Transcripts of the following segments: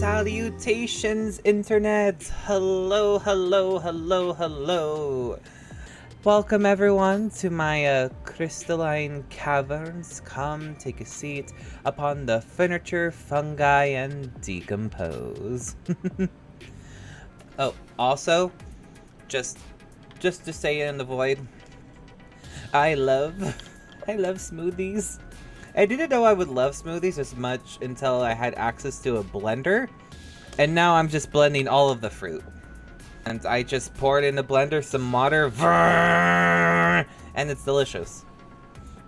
Salutations, internet! Hello, hello, hello, hello! Welcome everyone to my crystalline caverns. Come take a seat upon the furniture, fungi, and decompose. Oh, also, just to say it in the void, I love smoothies. I didn't know I would love smoothies as much until I had access to a blender. And now I'm just blending all of the fruit. And I just poured in the blender some water. And it's delicious.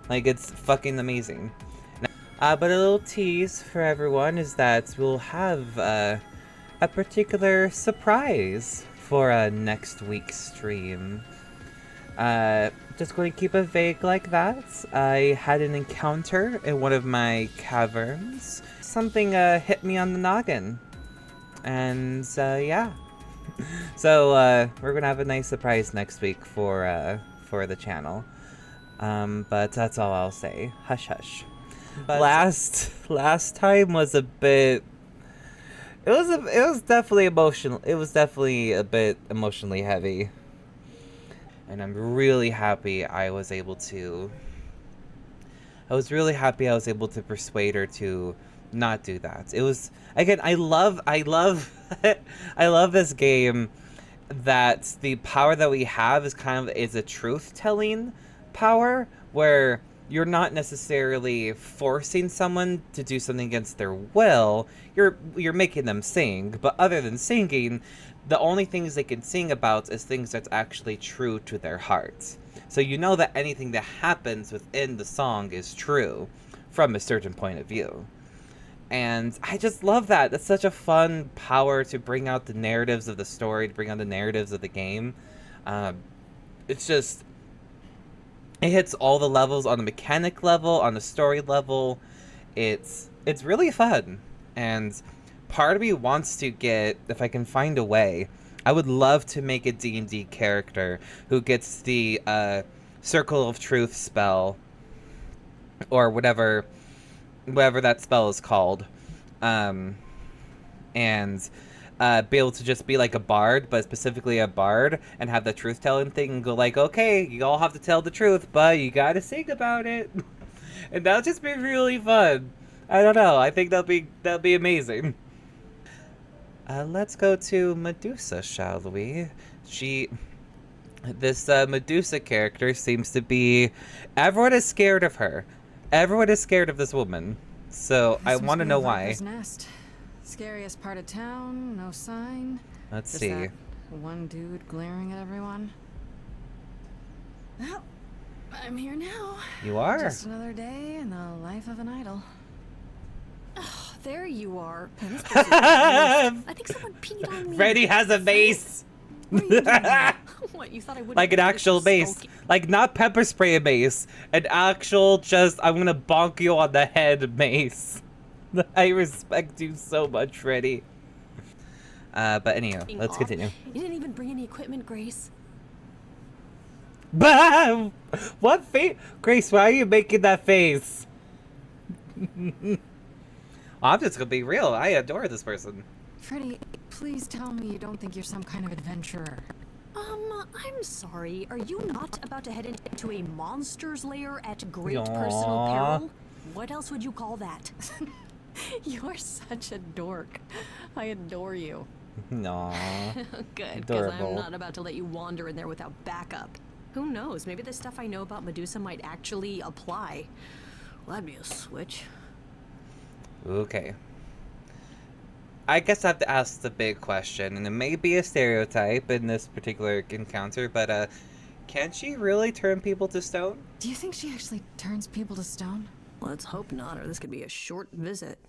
Like, it's fucking amazing. But a little tease for everyone is that we'll have a particular surprise for next week's stream. Just going to keep it vague like that. I had an encounter in one of my caverns. Something hit me on the noggin. And yeah. So we're gonna have a nice surprise next week for the channel. But that's all I'll say. Hush hush. But last time was a bit. It was definitely emotional. It was definitely a bit emotionally heavy. And I'm really happy I was able to persuade her to not do that. It was, again, I love I love this game, that the power that we have is a truth-telling power, where you're not necessarily forcing someone to do something against their will. You're making them sing, but other than singing, the only things they can sing about is things that's actually true to their hearts. So you know that anything that happens within the song is true from a certain point of view. And I just love that. That's such a fun power to bring out the narratives of the story, to bring out the narratives of the game. It's just, it hits all the levels, on the mechanic level, on the story level. It's really fun. And part of me wants to get, if I can find a way, I would love to make a D&D character who gets the Circle of Truth spell, or whatever that spell is called, and be able to just be like a bard, but specifically a bard, and have the truth-telling thing and go like, okay, you all have to tell the truth, but you gotta sing about it. And that'll just be really fun. I don't know, I think that'll be amazing. Let's go to Medusa, shall we? This Medusa character seems to be... Everyone is scared of her. Everyone is scared of this woman. So I want to know why. Nest. Scariest part of town, no sign. Let's Just see. That one dude glaring at everyone. Well, I'm here now. You are? Just another day in the life of an idol. Oh, there you are. I think someone peed on me. Freddy has a mace. What, you thought I would? Like an actual mace. Like, not pepper spray mace. An actual, just, I'm gonna bonk you on the head mace. I respect you so much, Freddy. But anyhow, let's continue. You didn't even bring any equipment, Grace. Bah! What face? Grace, why are you making that face? I'm just gonna be real. I adore this person. Freddie, please tell me you don't think you're some kind of adventurer. I'm sorry. Are you not about to head into a monster's lair at great Aww. personal peril? What else would you call that? You're such a dork. I adore you. Aww. Good, because Adorable. I'm not about to let you wander in there without backup. Who knows? Maybe the stuff I know about Medusa might actually apply. Well, that'd be a switch. Okay. I guess I have to ask the big question, and it may be a stereotype in this particular encounter, but can she really turn people to stone? Do you think she actually turns people to stone? Let's hope not, or this could be a short visit.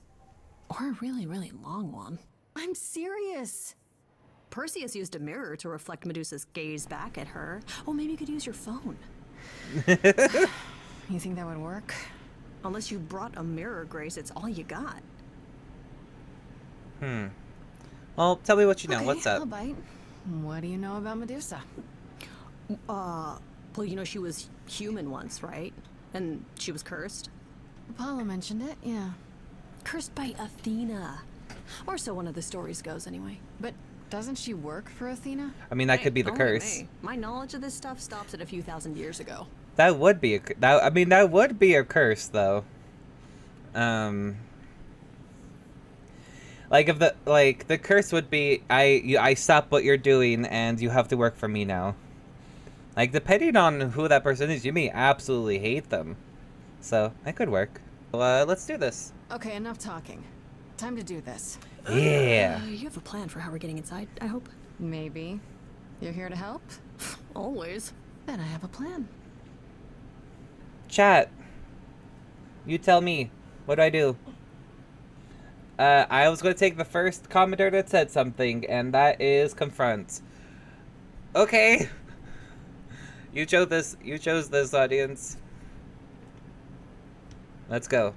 Or a really, really long one. I'm serious. Perseus used a mirror to reflect Medusa's gaze back at her. Oh, maybe you could use your phone. You think that would work? Unless you brought a mirror, Grace, it's all you got. Well, tell me what you know. Okay, What's up? I'll bite. What do you know about Medusa? Well, you know, she was human once, right? And she was cursed. Apollo mentioned it, yeah. Cursed by Athena. Or so one of the stories goes, anyway. But doesn't she work for Athena? I mean, that could be the Only curse. me. My knowledge of this stuff stops at a few thousand years ago. That would be I mean, that would be a curse, though. Like if the curse would be I stop what you're doing and you have to work for me now. Like, depending on who that person is, you may absolutely hate them. So that could work. Well, let's do this. Okay, enough talking. Time to do this. Yeah. You have a plan for how we're getting inside, I hope? Maybe. You're here to help? Always. Then I have a plan. Chat. You tell me. What do I do? I was going to take the first commenter that said something, and that is confront. Okay. You chose this. You chose this, audience. Let's go.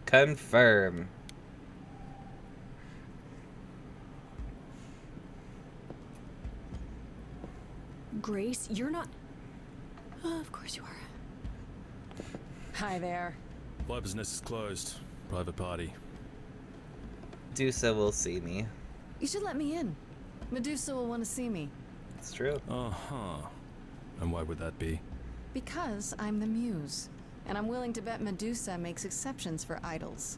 Confirm. Grace, you're not... of course you are. Hi there. My business is closed. Private party. Medusa will see me. You should let me in. Medusa will want to see me. It's true. Uh-huh. And why would that be? Because I'm the muse. And I'm willing to bet Medusa makes exceptions for idols.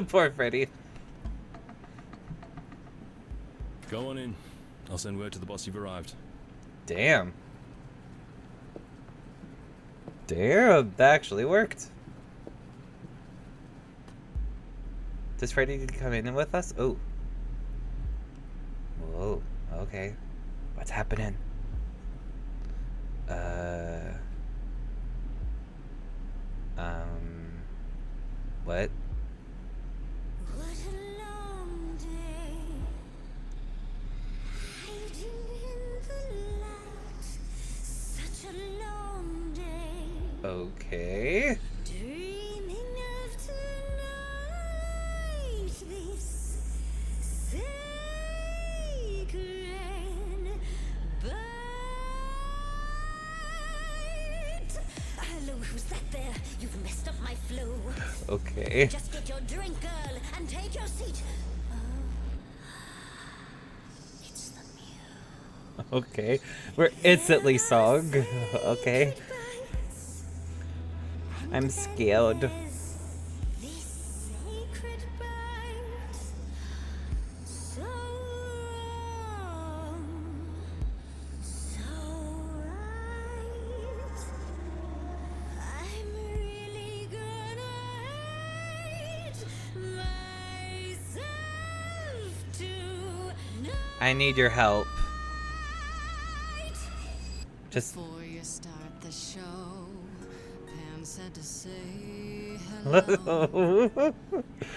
Poor Freddy. Go on in. I'll send word to the boss you've arrived. Damn. Damn, that actually worked. Does Freddy come in with us? Oh. Whoa, okay. What's happening? What? What a long day, hiding in the light. Such a long day, Okay. dreaming of tonight. This sacred bite. Hello, who's that there? You've messed up my flow. Okay. Just get your drink, girl, and take your seat. Oh, it's the muse. Okay. We're instantly song. Okay. I'm scared. This sacred bite, so wrong, so right. I'm really gonna hate myself tonight. I need your help. Just Before you start the show, Pam said to say hello.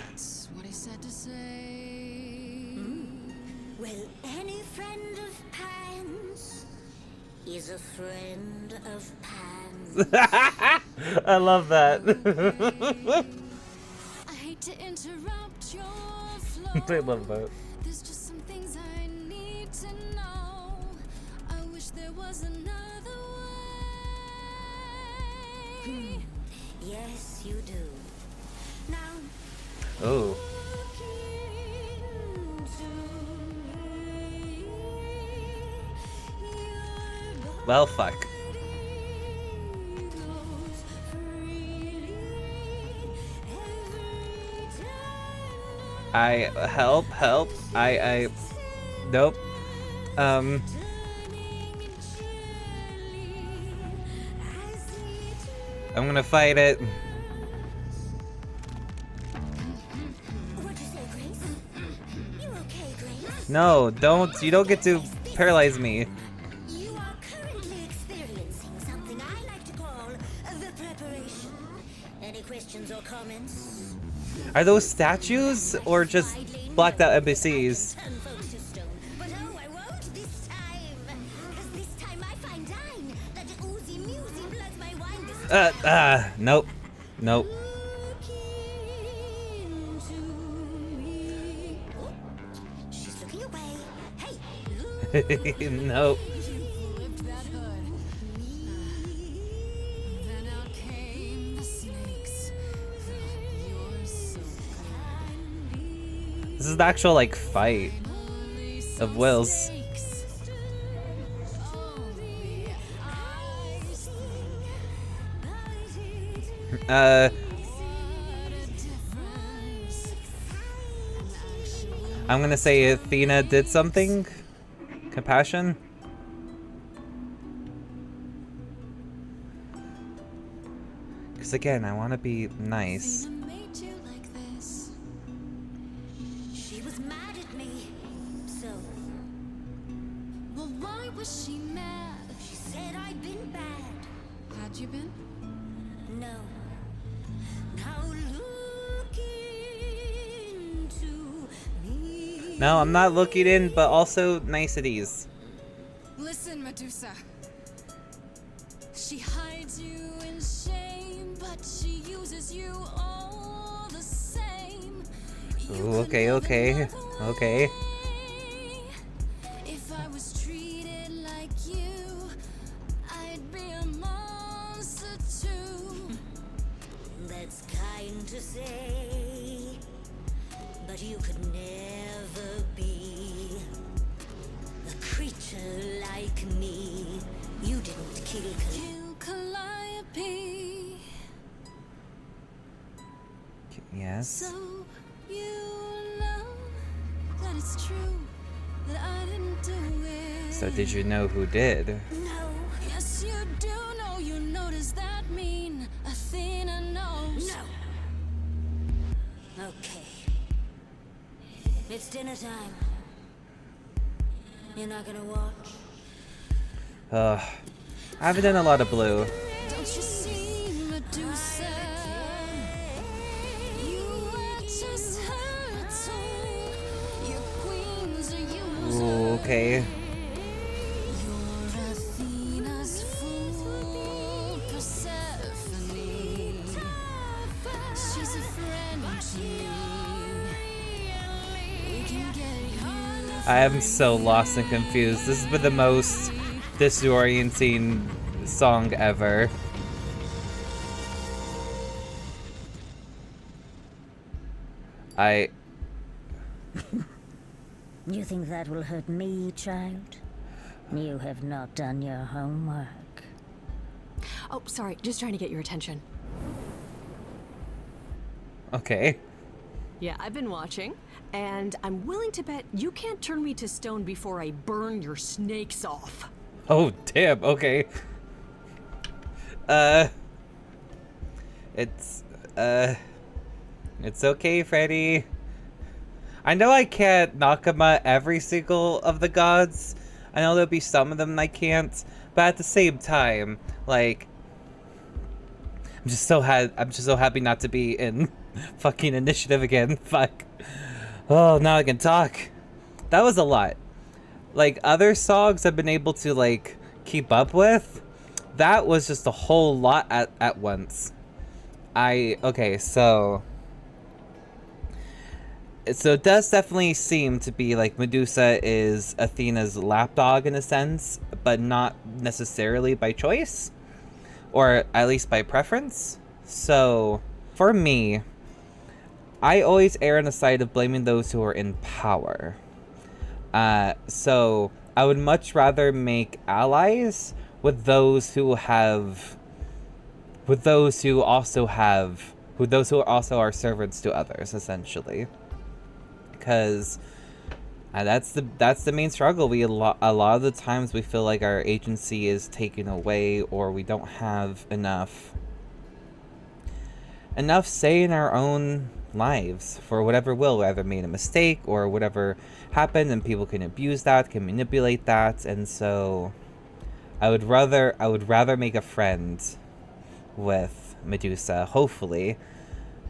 That's what he said to say. Well, any friend of Pan's is a friend of Pan's. I love that. I hate to interrupt your flow. I love that. There's just some things I need to know. I wish there was another way. Yes, you do. Now, Oh. look into me. Your Well, fuck. body goes freely every time. I help. Nope. Turning gently as he I'm gonna fight it. What'd you say, Grace? You okay, Grace? No, don't. You don't get to paralyze me. You are currently experiencing something I like to call the preparation. Any questions or comments? Are those statues or just blacked out NPCs? Turn folks to stone. But oh, I won't this time. 'Cause this time I find dine that oozy musy bloods my wine this Nope. Nope. Look into me. Oh, she's looking away. Hey, look Nope. Lift that hood. This is the actual, like, fight of wills. I'm gonna say Athena did something. Compassion. Because again, I want to be nice. She was mad at me. So. Well, why was she mad? She said I'd been bad. Had you been? No. Now look into me. No, I'm not looking in, but also niceties. Listen, Medusa. She hides you in shame, but she uses you all the same. Ooh, okay, okay, okay. If I was treated like you, I'd be a monster too. That's kind to say, but you could never be a creature like me. You didn't kill Calliope. Yes. So you know that it's true that I didn't do it. So did you know who did? No. Yes, you do know. You know, does that mean Athena knows? No. Okay. It's dinner time. You're not gonna watch? I haven't done a lot of blue. Don't you see, Medusa? You are just her tool. Your queens are users. Ooh, okay. You're Athena's fool, Persephone. She's a friend to me. We can get you. I am so lost and confused. This has been the most disorienting song ever. You think that will hurt me, child? You have not done your homework. Oh, sorry, just trying to get your attention. Okay. Yeah, I've been watching, and I'm willing to bet you can't turn me to stone before I burn your snakes off. Oh, damn, okay. It's okay, Freddy. I know I can't Nakama every single of the gods. I know there'll be some of them I can't, but at the same time, like, I'm just so happy not to be in fucking initiative again. Fuck. Oh, now I can talk. That was a lot. Like, other songs I've been able to, like, keep up with. That was just a whole lot at once. Okay, so it does definitely seem to be like Medusa is Athena's lapdog in a sense, but not necessarily by choice, or at least by preference. So for me, I always err on the side of blaming those who are in power. So I would much rather make allies with those who also are servants to others, essentially. Because that's the main struggle. A lot of the times we feel like our agency is taken away, or we don't have enough say in our own lives for whatever will, whether made a mistake or whatever happened, and people can abuse that, can manipulate that, and so I would rather make a friend with Medusa, hopefully.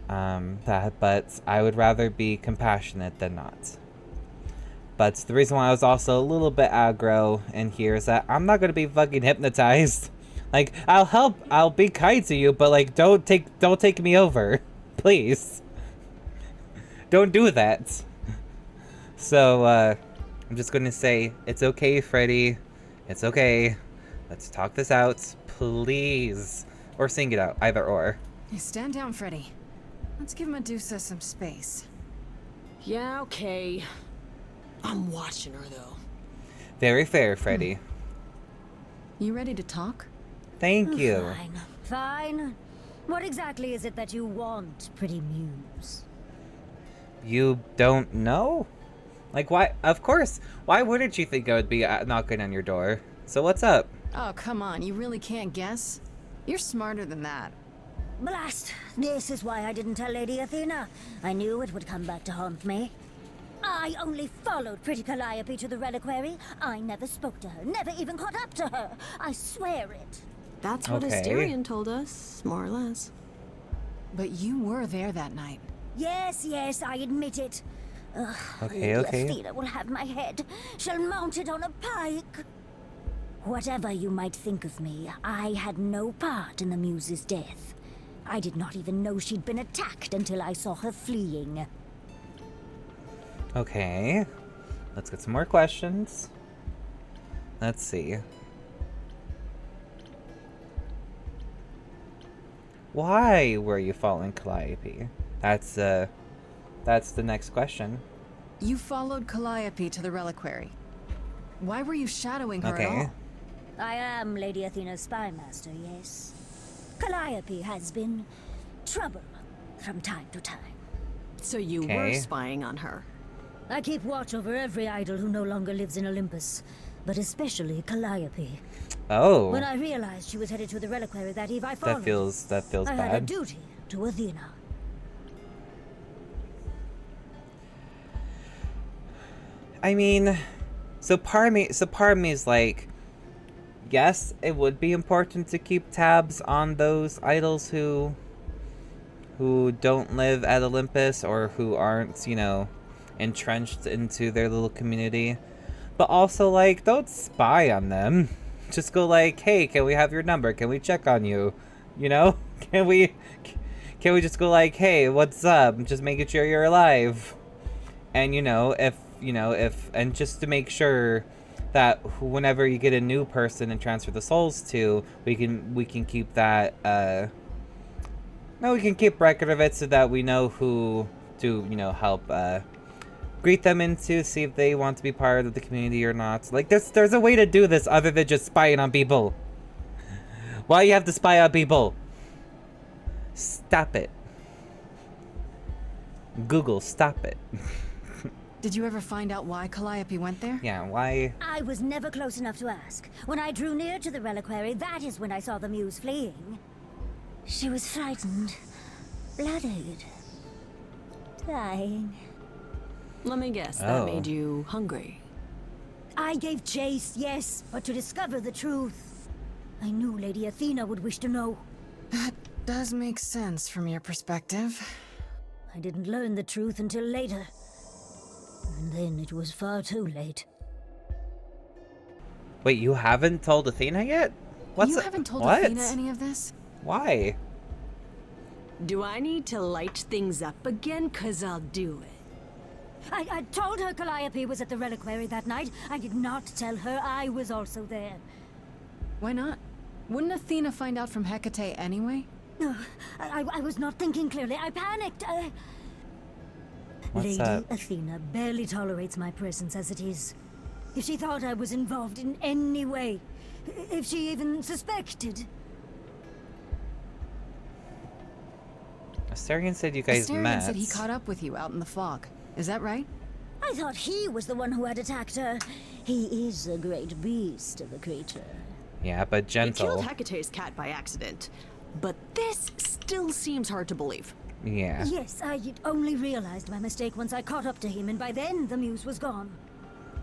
But I would rather be compassionate than not. But the reason why I was also a little bit aggro in here is that I'm not gonna be fucking hypnotized. Like, I'll help, I'll be kind to you, but like, don't take me over, please. Don't do that. So I'm just gonna say it's okay, Freddy. It's okay. Let's talk this out, please, or sing it out, either or. Hey, stand down, Freddy. Let's give Medusa some space. Yeah, okay. I'm watching her, though. Very fair, Freddy. You ready to talk? Thank you. Fine, fine. What exactly is it that you want, pretty muse? You don't know? Like, why? Of course. Why wouldn't you think I would be knocking on your door? So what's up? Oh, come on. You really can't guess? You're smarter than that. Blast! This is why I didn't tell Lady Athena. I knew it would come back to haunt me. I only followed pretty Calliope to the reliquary. I never spoke to her, never even caught up to her. I swear it. That's what Okay. Asterion told us, more or less. But you were there that night. Yes, yes, I admit it. Ugh, Okay, Lady okay. Athena will have my head. She'll mount it on a pike. Whatever you might think of me, I had no part in the Muse's death. I did not even know she'd been attacked until I saw her fleeing. Okay. Let's get some more questions. Let's see. Why were you following Calliope? That's the next question. You followed Calliope to the reliquary. Why were you shadowing her at Okay. all? I am Lady Athena's spy master, yes. Calliope has been trouble from time to time. So you were Okay. spying on her. I keep watch over every idol who no longer lives in Olympus, but especially Calliope. Oh, When I realized she was headed to the reliquary that eve, I followed. that feels I had a bad. duty to Athena. I mean, so part of me is like, yes, it would be important to keep tabs on those idols who don't live at Olympus or who aren't, entrenched into their little community. But also, like, don't spy on them. Just go like, hey, can we have your number? Can we check on you? You know? Can we just go like, hey, what's up? Just making sure you're alive. And and just to make sure that whenever you get a new person and transfer the souls to, we can keep that we can keep record of it so that we know who to help greet them into, see if they want to be part of the community or not. Like there's a way to do this other than just spying on people. Why you have to spy on people? Stop it. Google, stop it. Did you ever find out why Calliope went there? Yeah, why? I was never close enough to ask. When I drew near to the reliquary, that is when I saw the muse fleeing. She was frightened, blooded, dying. Let me guess, that Oh. made you hungry. I gave chase, yes, but to discover the truth. I knew Lady Athena would wish to know. That does make sense from your perspective. I didn't learn the truth until later. And then it was far too late. Wait, you haven't told Athena yet? You haven't told what? Athena any of this? Why? Do I need to light things up again? 'Cause I'll do it. I told her Calliope was at the reliquary that night. I did not tell her I was also there. Why not? Wouldn't Athena find out from Hecate anyway? No, I was not thinking clearly. I panicked. What's Lady up? Athena barely tolerates my presence as it is. If she thought I was involved in any way, if she even suspected. Asterion said you guys Asterion met. said he caught up with you out in the fog. Is that right? I thought he was the one who had attacked her. He is a great beast of a creature. Yeah, but He gentle. killed Hecate's cat by accident. But this still seems hard to believe. Yeah. Yes, I had only realized my mistake once I caught up to him, and by then the muse was gone.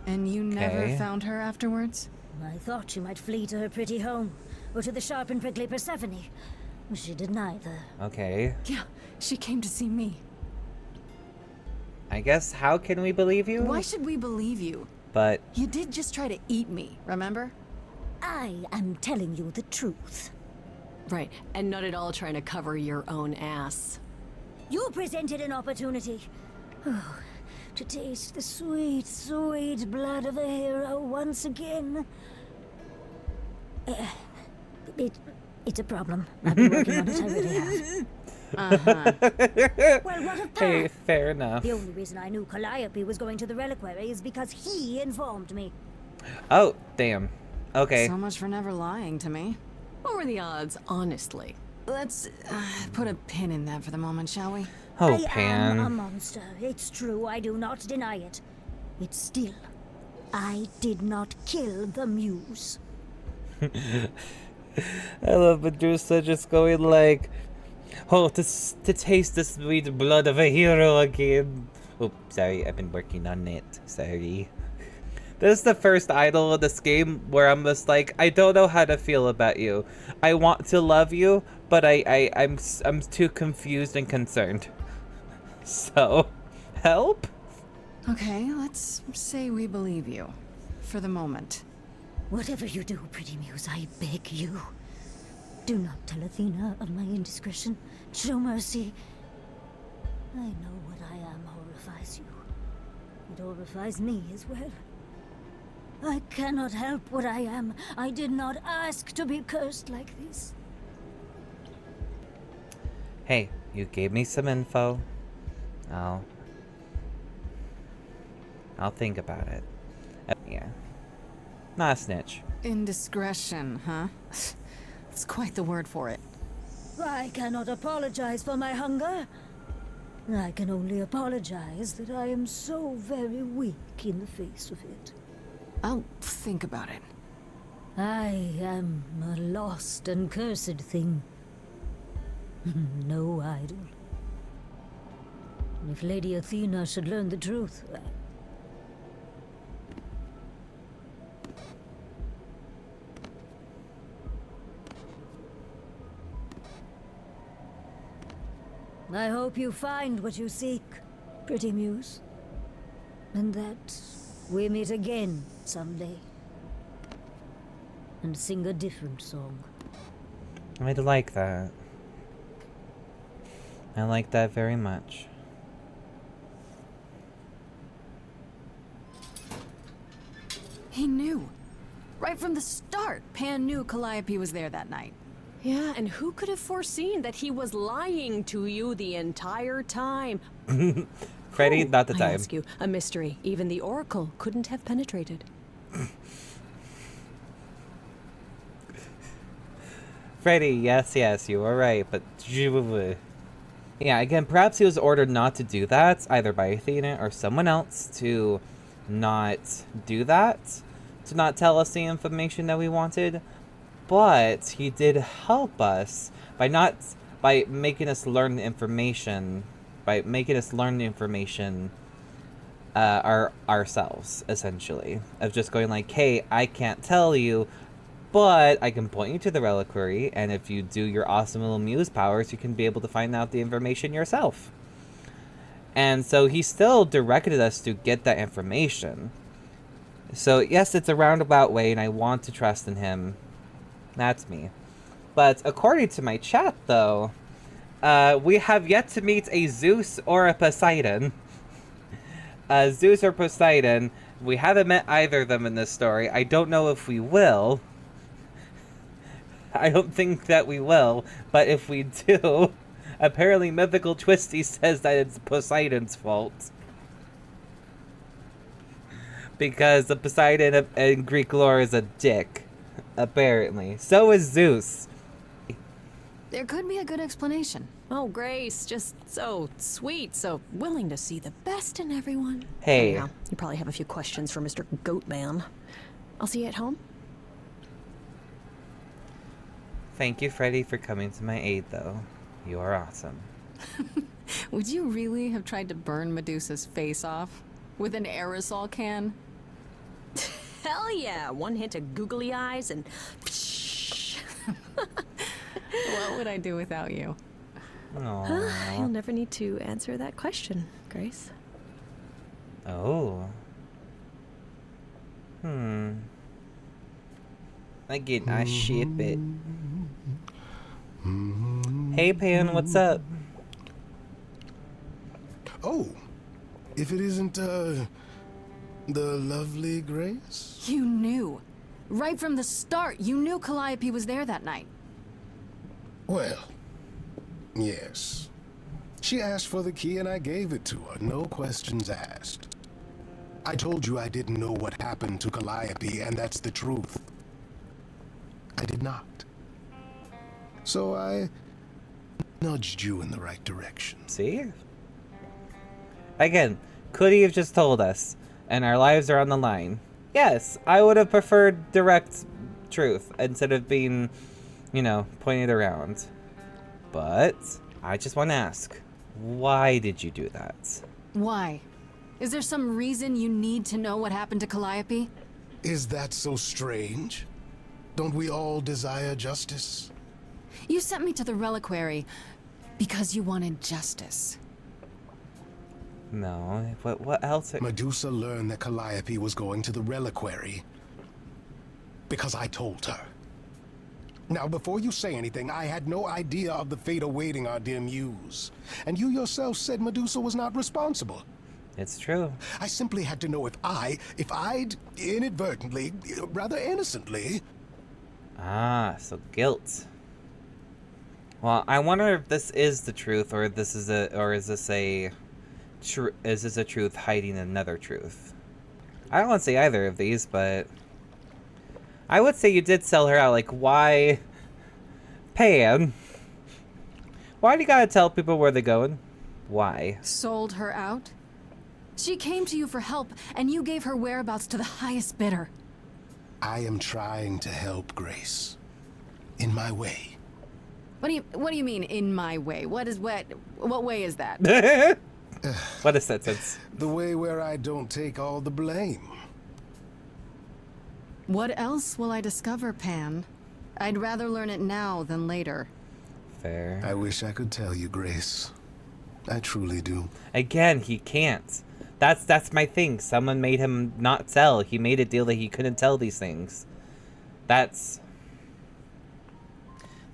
And you never Okay. found her afterwards? I thought she might flee to her pretty home, or to the sharp and prickly Persephone. She did neither. Okay. Yeah, she came to see me. I guess how can we believe you? Why should we believe you? But You did just try to eat me, remember? I am telling you the truth. Right, and not at all trying to cover your own ass. You presented an opportunity. Oh, to taste the sweet, sweet blood of a hero once again. It's a problem. I've been working on it, I really have. Well, what of Hey, that? fair enough. The only reason I knew Calliope was going to the reliquary is because he informed me. Oh, damn. Okay. So much for never lying to me. What were the odds, honestly? Let's put a pin in that for the moment, shall we? Oh, I am a Pan. monster. It's true, I do not deny it. It's still, I did not kill the muse. I love Medusa just going like, oh, to taste the sweet blood of a hero again. Oh, sorry, I've been working on it. Sorry. This is the first idol in this game where I'm just like, I don't know how to feel about you. I want to love you, but I'm too confused and concerned. So, help? Okay, let's say we believe you. For the moment. Whatever you do, pretty muse, I beg you. Do not tell Athena of my indiscretion. Show mercy. I know what I am horrifies you. It horrifies me as well. I cannot help what I am. I did not ask to be cursed like this. Hey, you gave me some info. I'll think about it. Yeah. Not a snitch. Indiscretion, huh? That's quite the word for it. I cannot apologize for my hunger. I can only apologize that I am so very weak in the face of it. I'll think about it. I am a lost and cursed thing. No idol. If Lady Athena should learn the truth, I hope you find what you seek, pretty muse. And that we meet again someday. And sing a different song. I'd like that. I like that very much. He knew. Right from the start, Pan knew Calliope was there that night. Yeah, and who could have foreseen that he was lying to you the entire time? Freddy, not the I time. ask you, a mystery even the Oracle couldn't have penetrated. Freddy, yes, you were right, but... Yeah, again, perhaps he was ordered not to do that, either by Athena or someone else, to not do that, to not tell us the information that we wanted, but he did help us by making us learn the information, ourselves, essentially, of just going like, hey, I can't tell you, but I can point you to the reliquary, and if you do your awesome little muse powers, you can be able to find out the information yourself. And so he still directed us to get that information. So yes, it's a roundabout way, and I want to trust in him. That's me. But according to my chat, though, we have yet to meet a Zeus or a Poseidon. Zeus or Poseidon, we haven't met either of them in this story. I don't know if we will. I don't think that we will, but if we do, apparently Mythical Twisty says that it's Poseidon's fault. Because the Poseidon in Greek lore is a dick, apparently. So is Zeus. There could be a good explanation. Oh, Grace, just so sweet, so willing to see the best in everyone. Hey. Anyhow, you probably have a few questions for Mr. Goatman. I'll see you at home. Thank you, Freddy, for coming to my aid, though. You are awesome. Would you really have tried to burn Medusa's face off? With an aerosol can? Hell yeah! One hint of googly eyes and... What would I do without you? Aww. You'll never need to answer that question, Grace. Oh. Again, I ship it. Hey, Pan, what's up? Oh, if it isn't, the lovely Grace? You knew. Right from the start, you knew Calliope was there that night. Well, Yes. She asked for the key and I gave it to her, no questions asked. I told you I didn't know what happened to Calliope, and that's the truth. I did not. So I nudged you in the right direction. See? Again, could he have just told us? And our lives are on the line. Yes, I would have preferred direct truth instead of being, pointed around. But I just want to ask, why did you do that? Why? Is there some reason you need to know what happened to Calliope? Is that so strange? Don't we all desire justice? You sent me to the reliquary because you wanted justice. No, but what else? Medusa learned that Calliope was going to the reliquary because I told her. Now, before you say anything, I had no idea of the fate awaiting our dear muse. And you yourself said Medusa was not responsible. It's true. I simply had to know if I'd inadvertently, rather innocently... Ah, so guilt. Well, I wonder if this is the truth, or is this a truth hiding another truth? I don't want to say either of these, but I would say you did sell her out. Like, why, Pan? Why do you gotta tell people where they're going? Why? Sold her out? She came to you for help, and you gave her whereabouts to the highest bidder. I am trying to help, Grace. In my way. What do you mean, in my way? What way is that? What a sentence. The way where I don't take all the blame. What else will I discover, Pan? I'd rather learn it now than later. Fair. I wish I could tell you, Grace. I truly do. Again, he can't. That's my thing. Someone made him not tell. He made a deal that he couldn't tell these things. That's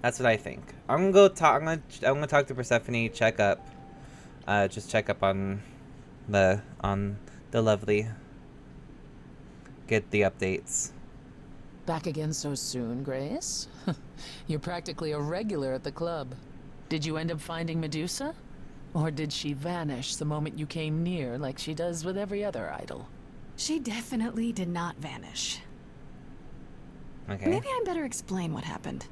what I think. I'm gonna talk to Persephone. Check up. Just check up on the lovely. Get the updates. Back again so soon, Grace? You're practically a regular at the club. Did you end up finding Medusa? Or did she vanish the moment you came near, like she does with every other idol? She definitely did not vanish. Okay. Maybe I better explain what happened.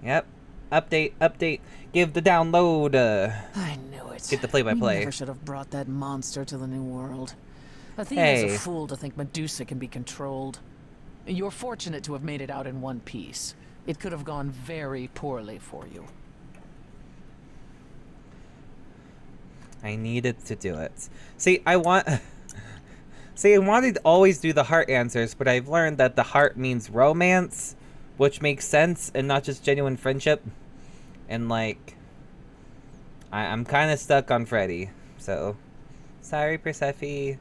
Yep. Update. Give the download. I knew it. Get the play-by-play. We never should have brought that monster to the New World. Athena's Hey. a fool to think Medusa can be controlled. You're fortunate to have made it out in one piece. It could have gone very poorly for you. I needed to do it. See, I wanted to always do the heart answers, but I've learned that the heart means romance, which makes sense, and not just genuine friendship. And, like, I'm kind of stuck on Freddy. So, sorry, Persephone.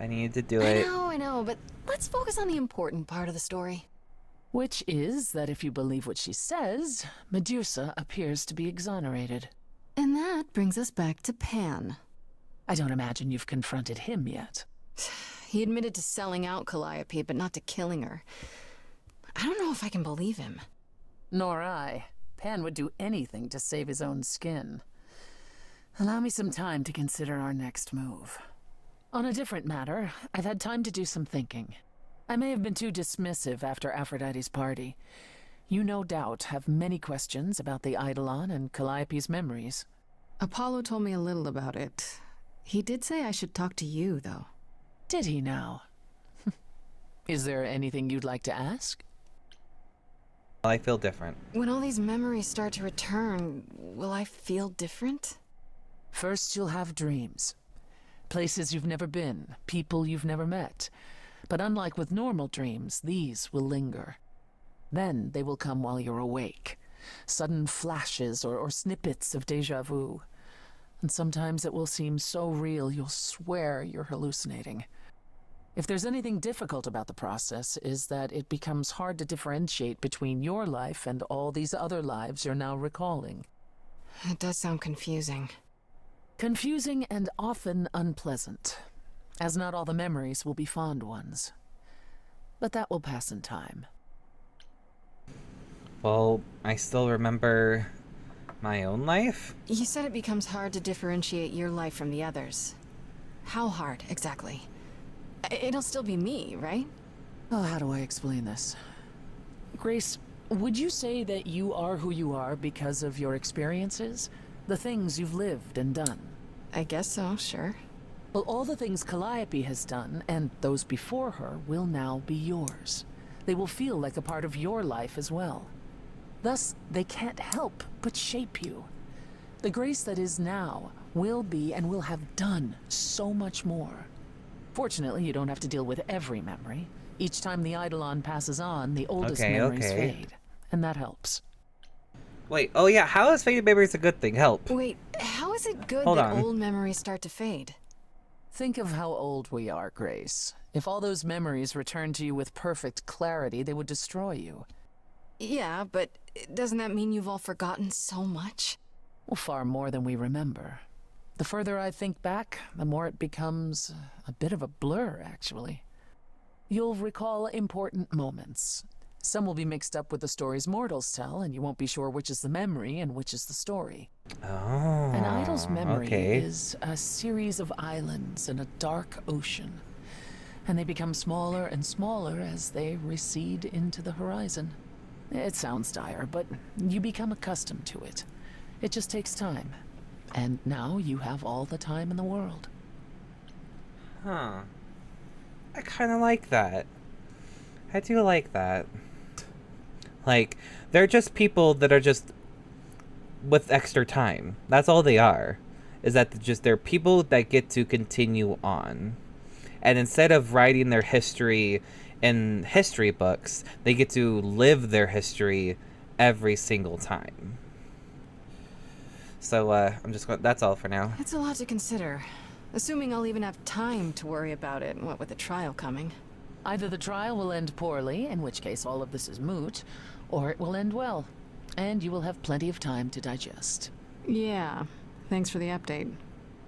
I needed to do it. I know, but let's focus on the important part of the story. Which is that if you believe what she says, Medusa appears to be exonerated. And that brings us back to Pan. I don't imagine you've confronted him yet. He admitted to selling out Calliope, but not to killing her. I don't know if I can believe him. Nor I. Pan would do anything to save his own skin. Allow me some time to consider our next move. On a different matter, I've had time to do some thinking. I may have been too dismissive after Aphrodite's party. You no doubt have many questions about the Eidolon and Calliope's memories. Apollo told me a little about it. He did say I should talk to you, though. Did he now? Is there anything you'd like to ask? I feel different. When all these memories start to return, will I feel different? First, you'll have dreams. Places you've never been, people you've never met. But unlike with normal dreams, these will linger. Then they will come while you're awake. Sudden flashes or snippets of déjà vu. And sometimes it will seem so real you'll swear you're hallucinating. If there's anything difficult about the process, is that it becomes hard to differentiate between your life and all these other lives you're now recalling. It does sound confusing. Confusing and often unpleasant, as not all the memories will be fond ones. But that will pass in time. Well, I still remember My own life? You said it becomes hard to differentiate your life from the others. How hard, exactly? It'll still be me, right? Oh, how do I explain this? Grace, would you say that you are who you are because of your experiences? The things you've lived and done? I guess so, sure. Well, all the things Calliope has done, and those before her, will now be yours. They will feel like a part of your life as well. Thus, they can't help but shape you. The Grace that is now will be and will have done so much more. Fortunately, you don't have to deal with every memory. Each time the Eidolon passes on, the oldest memories fade. And that helps. Wait, oh yeah, how is faded memories a good thing? Help. Wait, how is it good Hold that on. old memories start to fade? Think of how old we are, Grace. If all those memories returned to you with perfect clarity, they would destroy you. Yeah, but doesn't that mean you've all forgotten so much? Well, far more than we remember. The further I think back, the more it becomes a bit of a blur, actually. You'll recall important moments. Some will be mixed up with the stories mortals tell, and you won't be sure which is the memory and which is the story. Oh, An idol's memory okay. is a series of islands in a dark ocean, and they become smaller and smaller as they recede into the horizon. It sounds dire, but you become accustomed to it. It just takes time, and now you have all the time in the world. Huh. I kind of like that. I do like that. Like, they're just people that are just with extra time. That's all they are. Is that they're people that get to continue on. And instead of writing their history in history books, they get to live their history every single time. So, I'm just going, that's all for now. That's a lot to consider. Assuming I'll even have time to worry about it, what with the trial coming. Either the trial will end poorly, in which case all of this is moot, or it will end well, and you will have plenty of time to digest. Yeah, thanks for the update.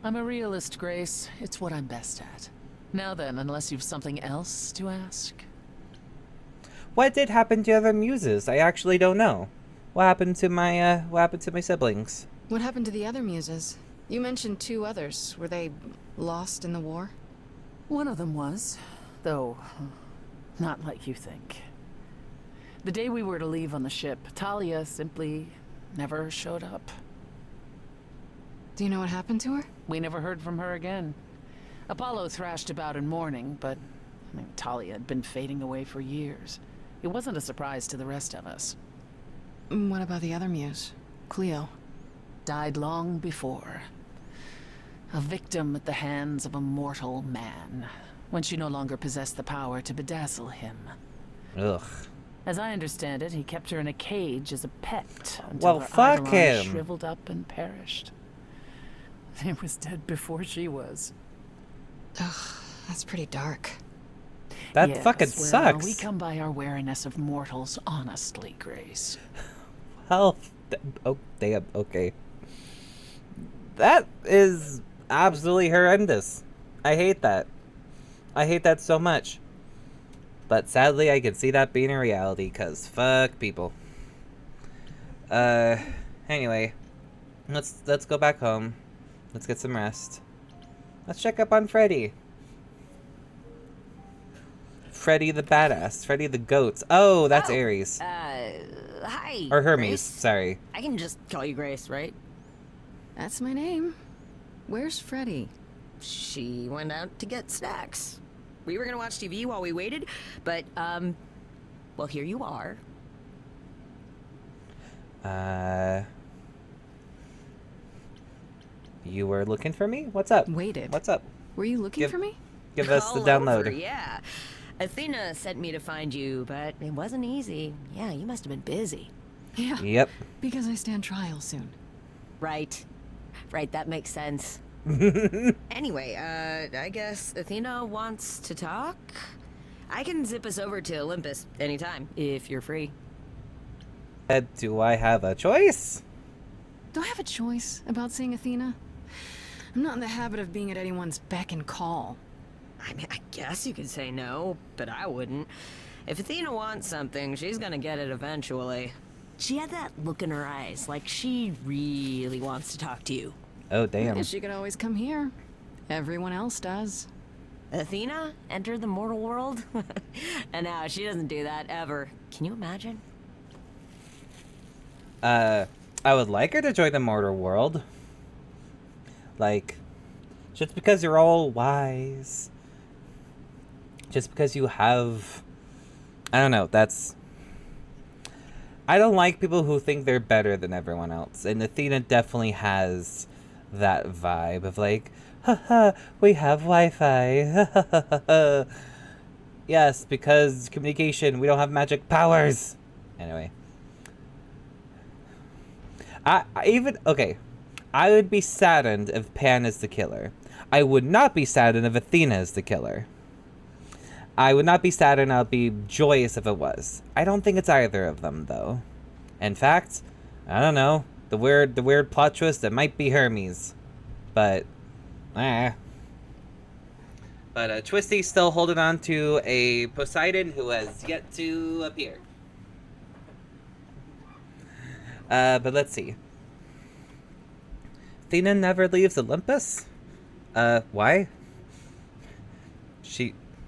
I'm a realist, Grace. It's what I'm best at. Now then, unless you've something else to ask. What did happen to the other muses? I actually don't know. What happened to my siblings? What happened to the other muses? You mentioned 2 others. Were they lost in the war? One of them was, though not like you think. The day we were to leave on the ship, Talia simply never showed up. Do you know what happened to her? We never heard from her again. Apollo thrashed about in mourning, but Talia had been fading away for years. It wasn't a surprise to the rest of us. What about the other muse? Cleo. Died long before. A victim at the hands of a mortal man, when she no longer possessed the power to bedazzle him. Ugh. As I understand it, he kept her in a cage as a pet until Well, her fuck Eidolon him. shriveled up and perished. He was dead before she was. Ugh, that's pretty dark. That Yes, fucking well, sucks. We come by our wariness of mortals honestly, Grace. Well, oh, damn, okay. That is absolutely horrendous. I hate that. I hate that so much. But sadly, I can see that being a reality, because fuck people. Anyway. Let's go back home. Let's get some rest. Let's check up on Freddy. Freddy the badass. Freddy the goats. Oh, that's Ares. Hi. Or Hermes, Grace. sorry. I can just call you Grace, right? That's my name. Where's Freddy? She went out to get snacks. We were gonna watch TV while we waited, but, well, here you are. You were looking for me? What's up? Waited. What's up? Were you looking for me? Give us the All download. over, yeah. Athena sent me to find you, but it wasn't easy. Yeah, you must have been busy. Yeah. Yep. Because I stand trial soon. Right. Right, that makes sense. Anyway, I guess Athena wants to talk? I can zip us over to Olympus anytime, if you're free. Do I have a choice? Do I have a choice about seeing Athena? I'm not in the habit of being at anyone's beck and call. I mean, I guess you could say no, but I wouldn't. If Athena wants something, she's gonna get it eventually. She had that look in her eyes, like she really wants to talk to you. Oh, damn. She could always come here. Everyone else does. Athena entered the mortal world? And now she doesn't do that ever. Can you imagine? I would like her to join the mortal world. Like, just because you're all wise. Just because you have... I don't know, that's... I don't like people who think they're better than everyone else. And Athena definitely has that vibe of like, haha, we have Wi-Fi. Yes, because communication, we don't have magic powers. Anyway. Okay. I would be saddened if Pan is the killer. I would not be saddened if Athena is the killer. I would not be saddened, I would be joyous if it was. I don't think it's either of them, though. In fact, I don't know. The weird plot twist, it might be Hermes. But, But Twisty's still holding on to a Poseidon who has yet to appear. But let's see. Athena never leaves Olympus? Why?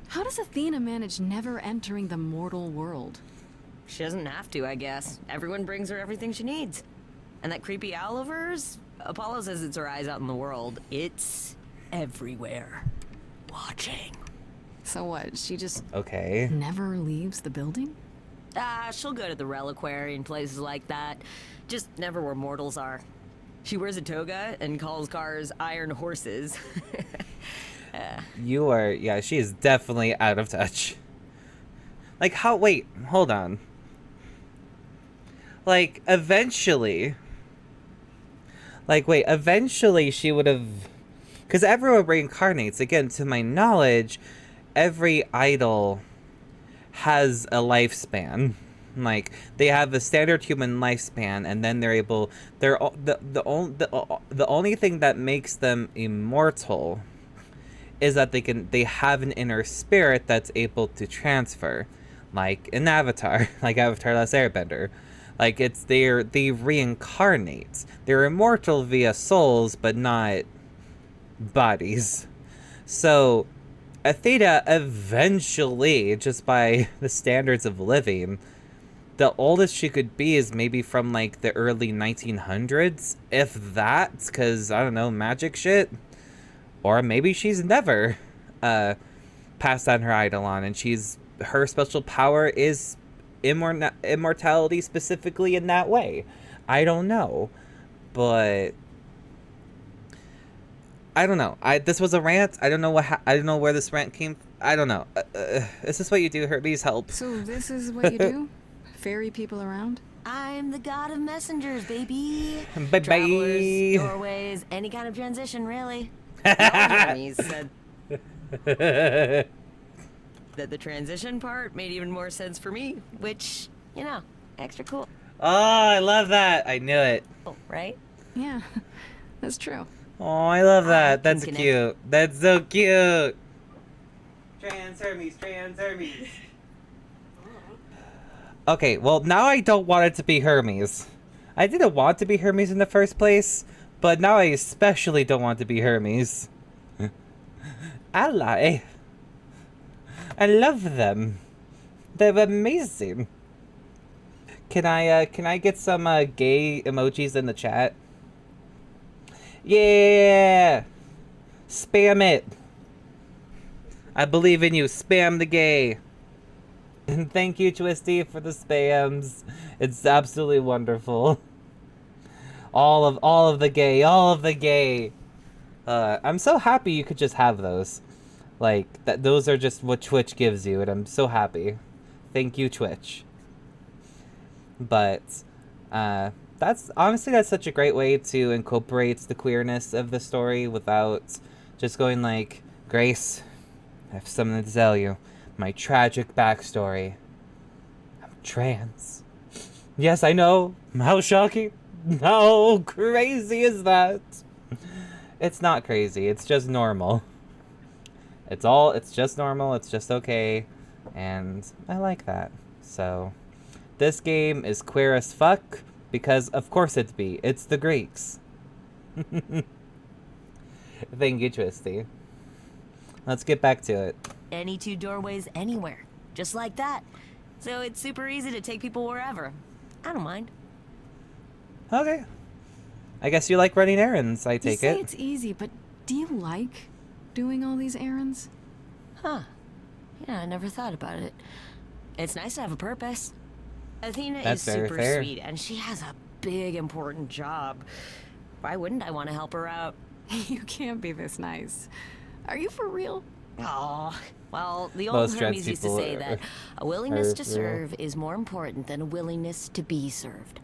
How does Athena manage never entering the mortal world? She doesn't have to, I guess. Everyone brings her everything she needs. And that creepy owl of hers? Apollo says it's her eyes out in the world. It's everywhere. Watching. So what, she just Okay. never leaves the building? She'll go to the reliquary and places like that. Just never where mortals are. She wears a toga and calls cars iron horses. Yeah, she is definitely out of touch. Like, wait, hold on. Like, eventually she would have... Because everyone reincarnates. Again, to my knowledge, every idol has a lifespan. Like, they have a standard human lifespan, and then the only thing that makes them immortal is that they have an inner spirit that's able to transfer, like an Avatar, like Avatar: Last Airbender. Like, they reincarnate. They're immortal via souls, but not bodies. So Athena eventually, just by the standards of living, the oldest she could be is maybe from like the early 1900s, if that, because I don't know, magic shit. Or maybe she's never passed on her eidolon, and her special power is immortality specifically in that way. I don't know, but I don't know. This was a rant. I don't know I don't know where this rant came. I don't know. Is this what you do, Hermes? Help. So this is what you do? Ferry people around? I'm the god of messengers, baby. Bye-bye. Travelers, doorways, any kind of transition, really. Hermes said that the transition part made even more sense for me, which, extra cool. Oh, I love that. I knew it. Right? Yeah, that's true. Oh, I love that. That's Connect. cute. That's so cute. Trans Hermes. Okay, well, now I don't want it to be Hermes. I didn't want to be Hermes in the first place, but now I especially don't want to be Hermes. Ally. I love them. They're amazing. Can I get some gay emojis in the chat? Yeah! Spam it! I believe in you. Spam the gay. And thank you, Twisty, for the spams. It's absolutely wonderful. All of the gay. I'm so happy you could just have those. Like, those are just what Twitch gives you, and I'm so happy. Thank you, Twitch. But, that's such a great way to incorporate the queerness of the story without just going like, Grace, I have something to tell you. My tragic backstory. I'm trans. Yes, I know. How shocking. How crazy is that? It's not crazy. It's just normal. It's just normal. It's just okay. And I like that. So, This game is queer as fuck because of course it'd be. It's the Greeks. Thank you, Twisty. Let's get back to it. Any two doorways anywhere. Just like that. So it's super easy to take people wherever. I don't mind. Okay. I guess you like running errands, I take You say it. it's easy, but do you like doing all these errands? Huh. Yeah, I never thought about it. It's nice to have a purpose. Athena That's is very super fair. sweet, and she has a big, important job. Why wouldn't I want to help her out? You can't be this nice. Are you for real? Oh, well, the Most old trans Hermes used to people say are- that a willingness to are- serve is more important than a willingness to be served.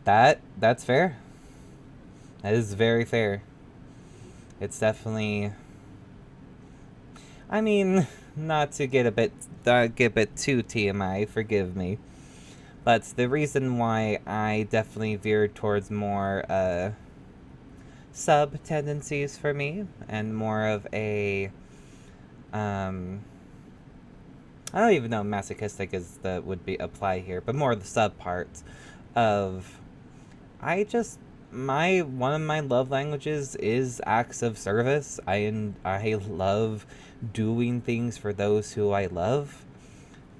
That's fair. That is very fair. It's definitely. I mean, not to get a bit too TMI, forgive me. But the reason why I definitely veered towards more sub tendencies for me and more of a I don't even know masochistic is the would be apply here, but more the sub part of one of my love languages is acts of service. I love doing things for those who I love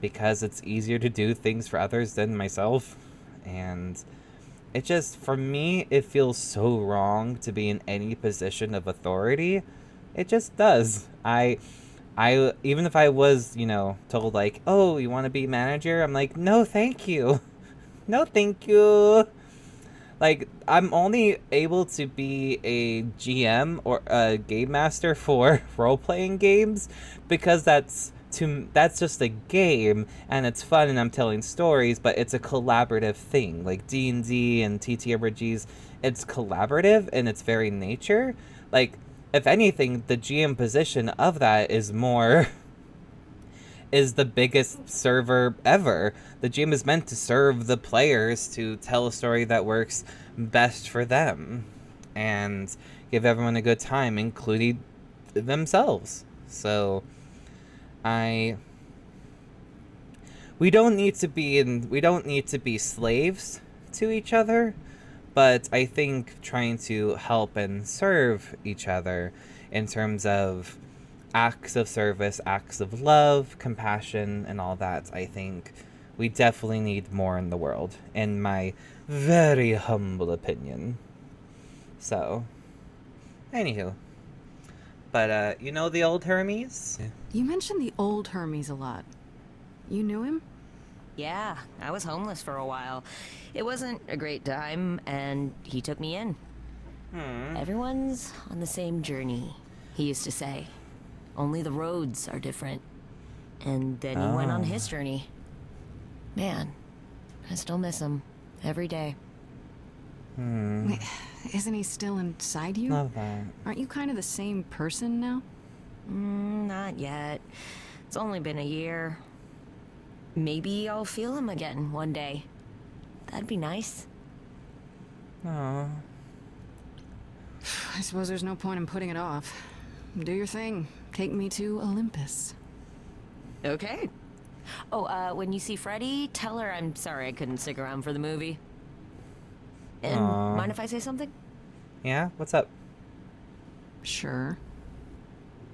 because it's easier to do things for others than myself. And it just, for me, it feels so wrong to be in any position of authority. It just does. I even if I was, told like, oh, you want to be manager? I'm like, no, thank you. No, thank you. Like, I'm only able to be a GM or a game master for role-playing games because that's just a game and it's fun and I'm telling stories, but it's a collaborative thing. Like D&D and TTRPGs, it's collaborative in its very nature. Like, if anything, the GM position of that is the biggest server ever. The GM is meant to serve the players to tell a story that works best for them and give everyone a good time, including themselves. So we don't need to be slaves to each other, but I think trying to help and serve each other in terms of acts of service, acts of love, compassion, and all that, I think we definitely need more in the world, in my very humble opinion. So, anywho. But, you know the old Hermes? You mentioned the old Hermes a lot. You knew him? Yeah, I was homeless for a while. It wasn't a great time, and he took me in. Everyone's on the same journey, he used to say. Only the roads are different. And then he went on his journey. Man, I still miss him every day. Wait, isn't he still inside you? Love that. Aren't you kind of the same person now? Not yet. It's only been a year. Maybe I'll feel him again one day. That'd be nice. Aww. I suppose there's no point in putting it off. Do your thing. Take me to Olympus. Okay. Oh, when you see Freddy, tell her I'm sorry I couldn't stick around for the movie. And Aw. mind if I say something? Yeah? What's up? Sure.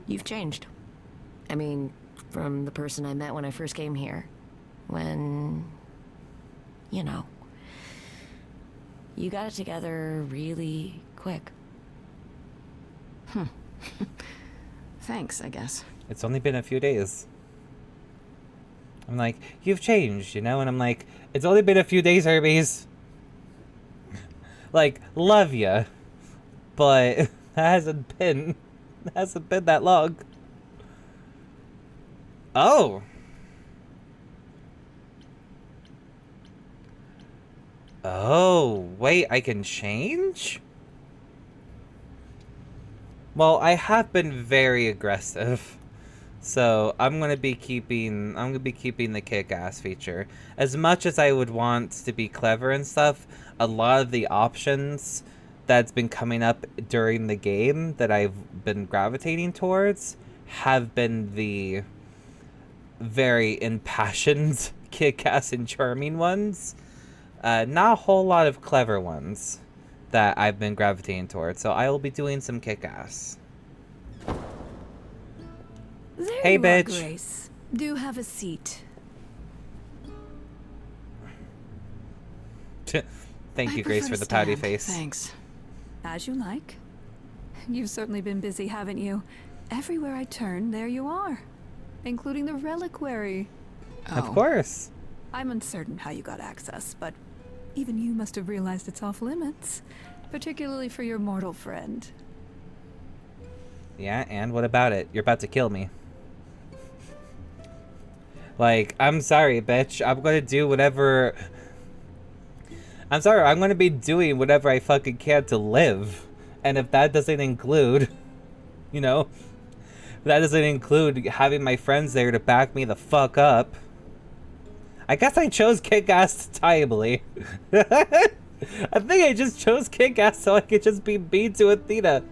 You've changed. I mean, from the person I met when I first came here. When, you know, you got it together really quick. Thanks, I guess. It's only been a few days. I'm like, you've changed, and I'm like, it's only been a few days, Hermes. Like, love ya, but that hasn't been that long. Oh. Oh, wait, I can change? Well, I have been very aggressive. So, I'm going to be keeping the kick-ass feature. As much as I would want to be clever and stuff, a lot of the options that's been coming up during the game that I've been gravitating towards have been the very impassioned, kick-ass, and charming ones. Not a whole lot of clever ones that I've been gravitating towards, so I will be doing some kick-ass. There Hey, you bitch. are, Grace. Do have a seat. Thank I you, Grace, prefer for the to pouty stand, face. Thanks. As you like. You've certainly been busy, haven't you? Everywhere I turn, there you are. Including the reliquary. Of course. I'm uncertain how you got access, but even you must have realized it's off limits. Particularly for your mortal friend. Yeah, and what about it? You're about to kill me. Like, I'm sorry, bitch. I'm gonna do whatever... I'm sorry, I'm gonna be doing whatever I fucking can to live. And if that doesn't include, you know, if that doesn't include having my friends there to back me the fuck up, I guess I chose kick-ass timeably. I think I just chose kick-ass so I could just be mean to Athena.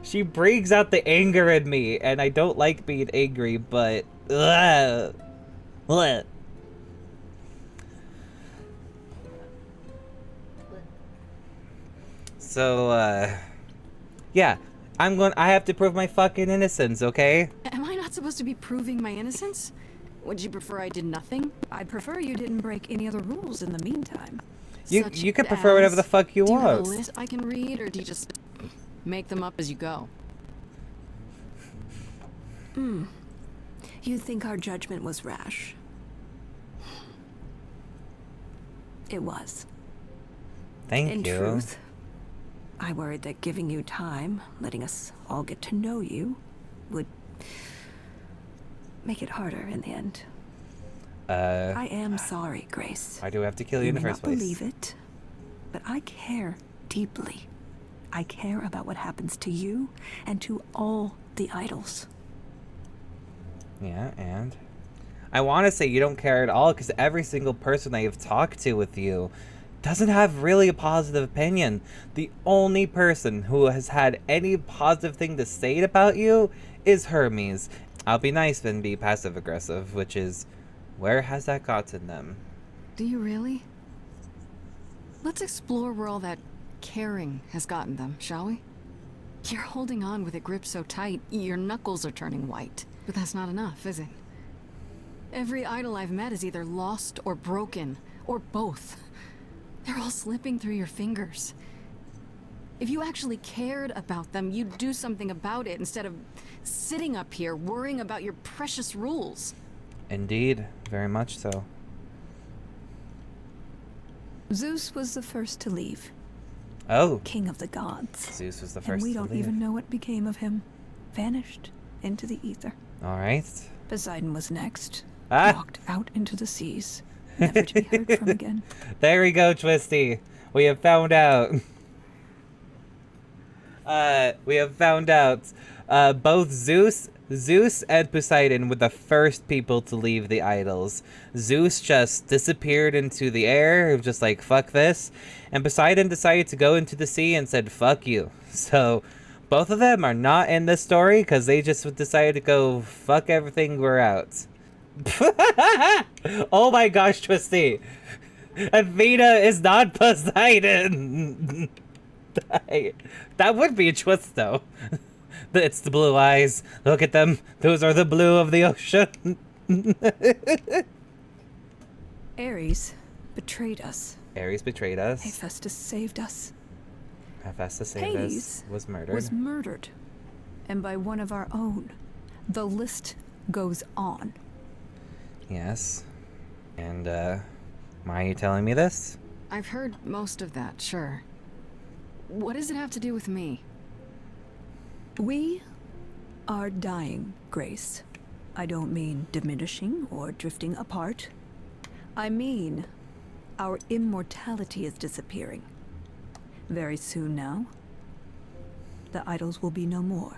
She brings out the anger in me, and I don't like being angry, but... Ugh. Ugh. So, yeah, I have to prove my fucking innocence, okay? Am I not supposed to be proving my innocence? Would you prefer I did nothing? I'd prefer you didn't break any other rules in the meantime. You Such can prefer whatever the as- fuck you Do you have a want. list I can read, or do you just make them up as you go? You think our judgment was rash? It was. Thank In you. truth, I worried that giving you time, letting us all get to know you, would make it harder in the end. I am sorry, Grace. Why do we have to kill you in the may first not place? believe it, but I care deeply. I care about what happens to you and to all the idols. Yeah, and? I want to say you don't care at all, because every single person I have talked to with you doesn't have really a positive opinion. The only person who has had any positive thing to say about you is Hermes. I'll be nice and be passive-aggressive, which is, where has that gotten them? Do you really? Let's explore where all that caring has gotten them, shall we? You're holding on with a grip so tight, your knuckles are turning white. But that's not enough, is it? Every idol I've met is either lost or broken, or both. They're all slipping through your fingers. If you actually cared about them, you'd do something about it instead of sitting up here worrying about your precious rules. Indeed, very much so. Zeus was the first to leave, Oh, king of the gods. Zeus was the And first we to don't leave. even know what became of him. Vanished into the ether. Alright. Poseidon was next. Ah. Walked out into the seas, never to be heard from again. There we go, Twisty. We have found out. We have found out. Both Zeus and Poseidon were the first people to leave the idols. Zeus just disappeared into the air, just like, fuck this. And Poseidon decided to go into the sea and said, fuck you. So, both of them are not in this story, because they just decided to go, fuck everything, we're out. Oh my gosh, Twisty. Athena is not Poseidon. That would be a twist, though. It's the blue eyes. Look at them. Those are the blue of the ocean. Ares betrayed us. Ares betrayed us. Hephaestus saved us. Hephaestus saved Hades us. Was murdered. Was murdered. And by one of our own. The list goes on. Yes. And, why are you telling me this? I've heard most of that, sure. What does it have to do with me? We are dying, Grace. I don't mean diminishing or drifting apart. I mean, our immortality is disappearing. Very soon now, the idols will be no more.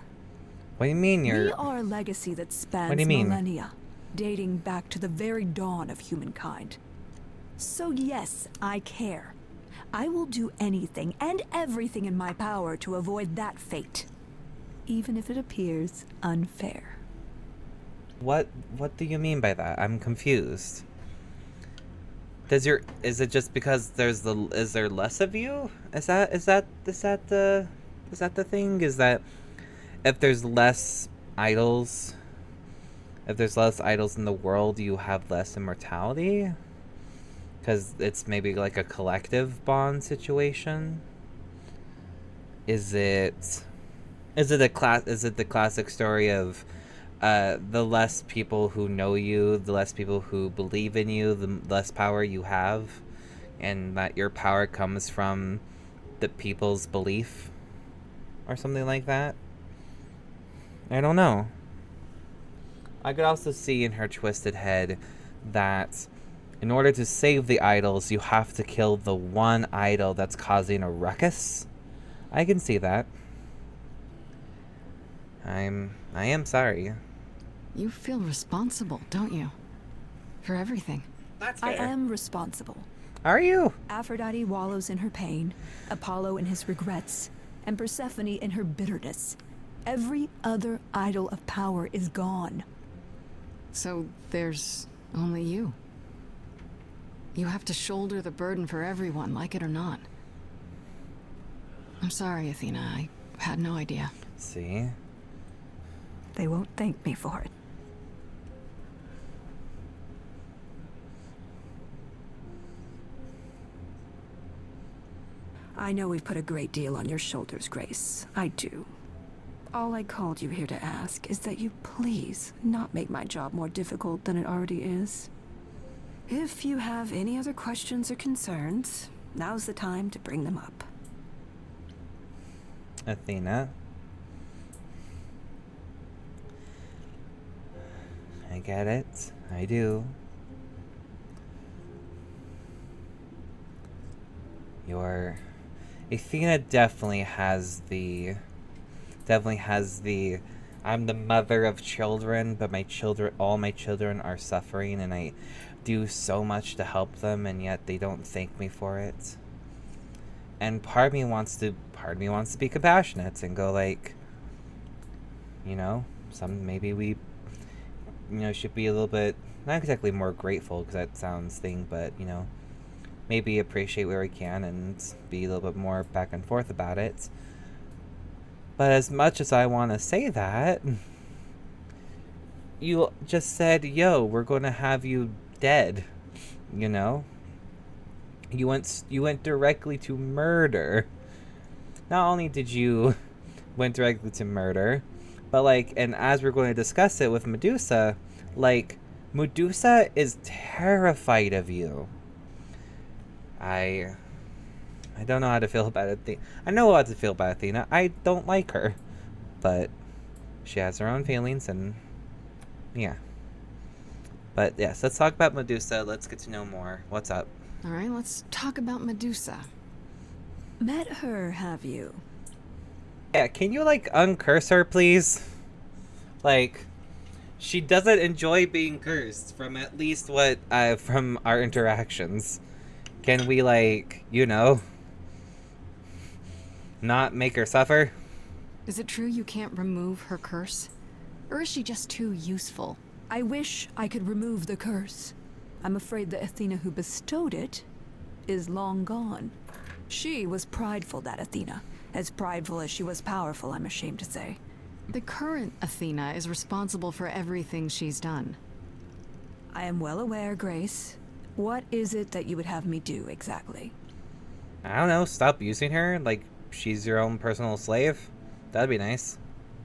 What do you mean you're... We are a legacy that spans What do you mean? millennia, dating back to the very dawn of humankind. So yes, I care. I will do anything and everything in my power to avoid that fate, even if it appears unfair. What do you mean by that? I'm confused. Is it just because is there less of you? Is that the thing? Is that if there's less idols, if there's less idols in the world, you have less immortality? Because it's maybe like a collective bond situation? Is it the classic story of the less people who know you, the less people who believe in you, the less power you have, and that your power comes from the people's belief or something like that? I don't know. I could also see in her twisted head that in order to save the idols, you have to kill the one idol that's causing a ruckus. I can see that. I am sorry. You feel responsible, don't you? For everything. That's I am responsible. Are you? Aphrodite wallows in her pain, Apollo in his regrets, and Persephone in her bitterness. Every other idol of power is gone. So there's only you. You have to shoulder the burden for everyone, like it or not. I'm sorry, Athena. I had no idea. See? They won't thank me for it. I know we've put a great deal on your shoulders, Grace. I do. All I called you here to ask is that you please not make my job more difficult than it already is. If you have any other questions or concerns, now's the time to bring them up. Athena. I get it. I do. Athena definitely has the I'm the mother of children, but all my children are suffering, and I do so much to help them, and yet they don't thank me for it. And part of me wants to be compassionate and go like, maybe we, should be a little bit, not exactly more grateful, because that sounds thing, but, maybe appreciate where we can and be a little bit more back and forth about it. But as much as I want to say that, you just said, yo, we're going to have you dead, You went directly to murder. Not only did you went directly to murder, but and as we're going to discuss it with Medusa, Medusa is terrified of you. I don't know how to feel about Athena. I know how to feel about Athena. I don't like her, but she has her own feelings, and yeah. But yes, let's talk about Medusa. Let's get to know more. What's up? All right, let's talk about Medusa. Met her, have you? Yeah, can you uncurse her, please? She doesn't enjoy being cursed from at least what from our interactions. Can we not make her suffer? Is it true you can't remove her curse? Or is she just too useful? I wish I could remove the curse. I'm afraid the Athena who bestowed it is long gone. She was prideful, that Athena. As prideful as she was powerful, I'm ashamed to say. The current Athena is responsible for everything she's done. I am well aware, Grace. What is it that you would have me do, exactly? I don't know, stop using her like she's your own personal slave? That'd be nice.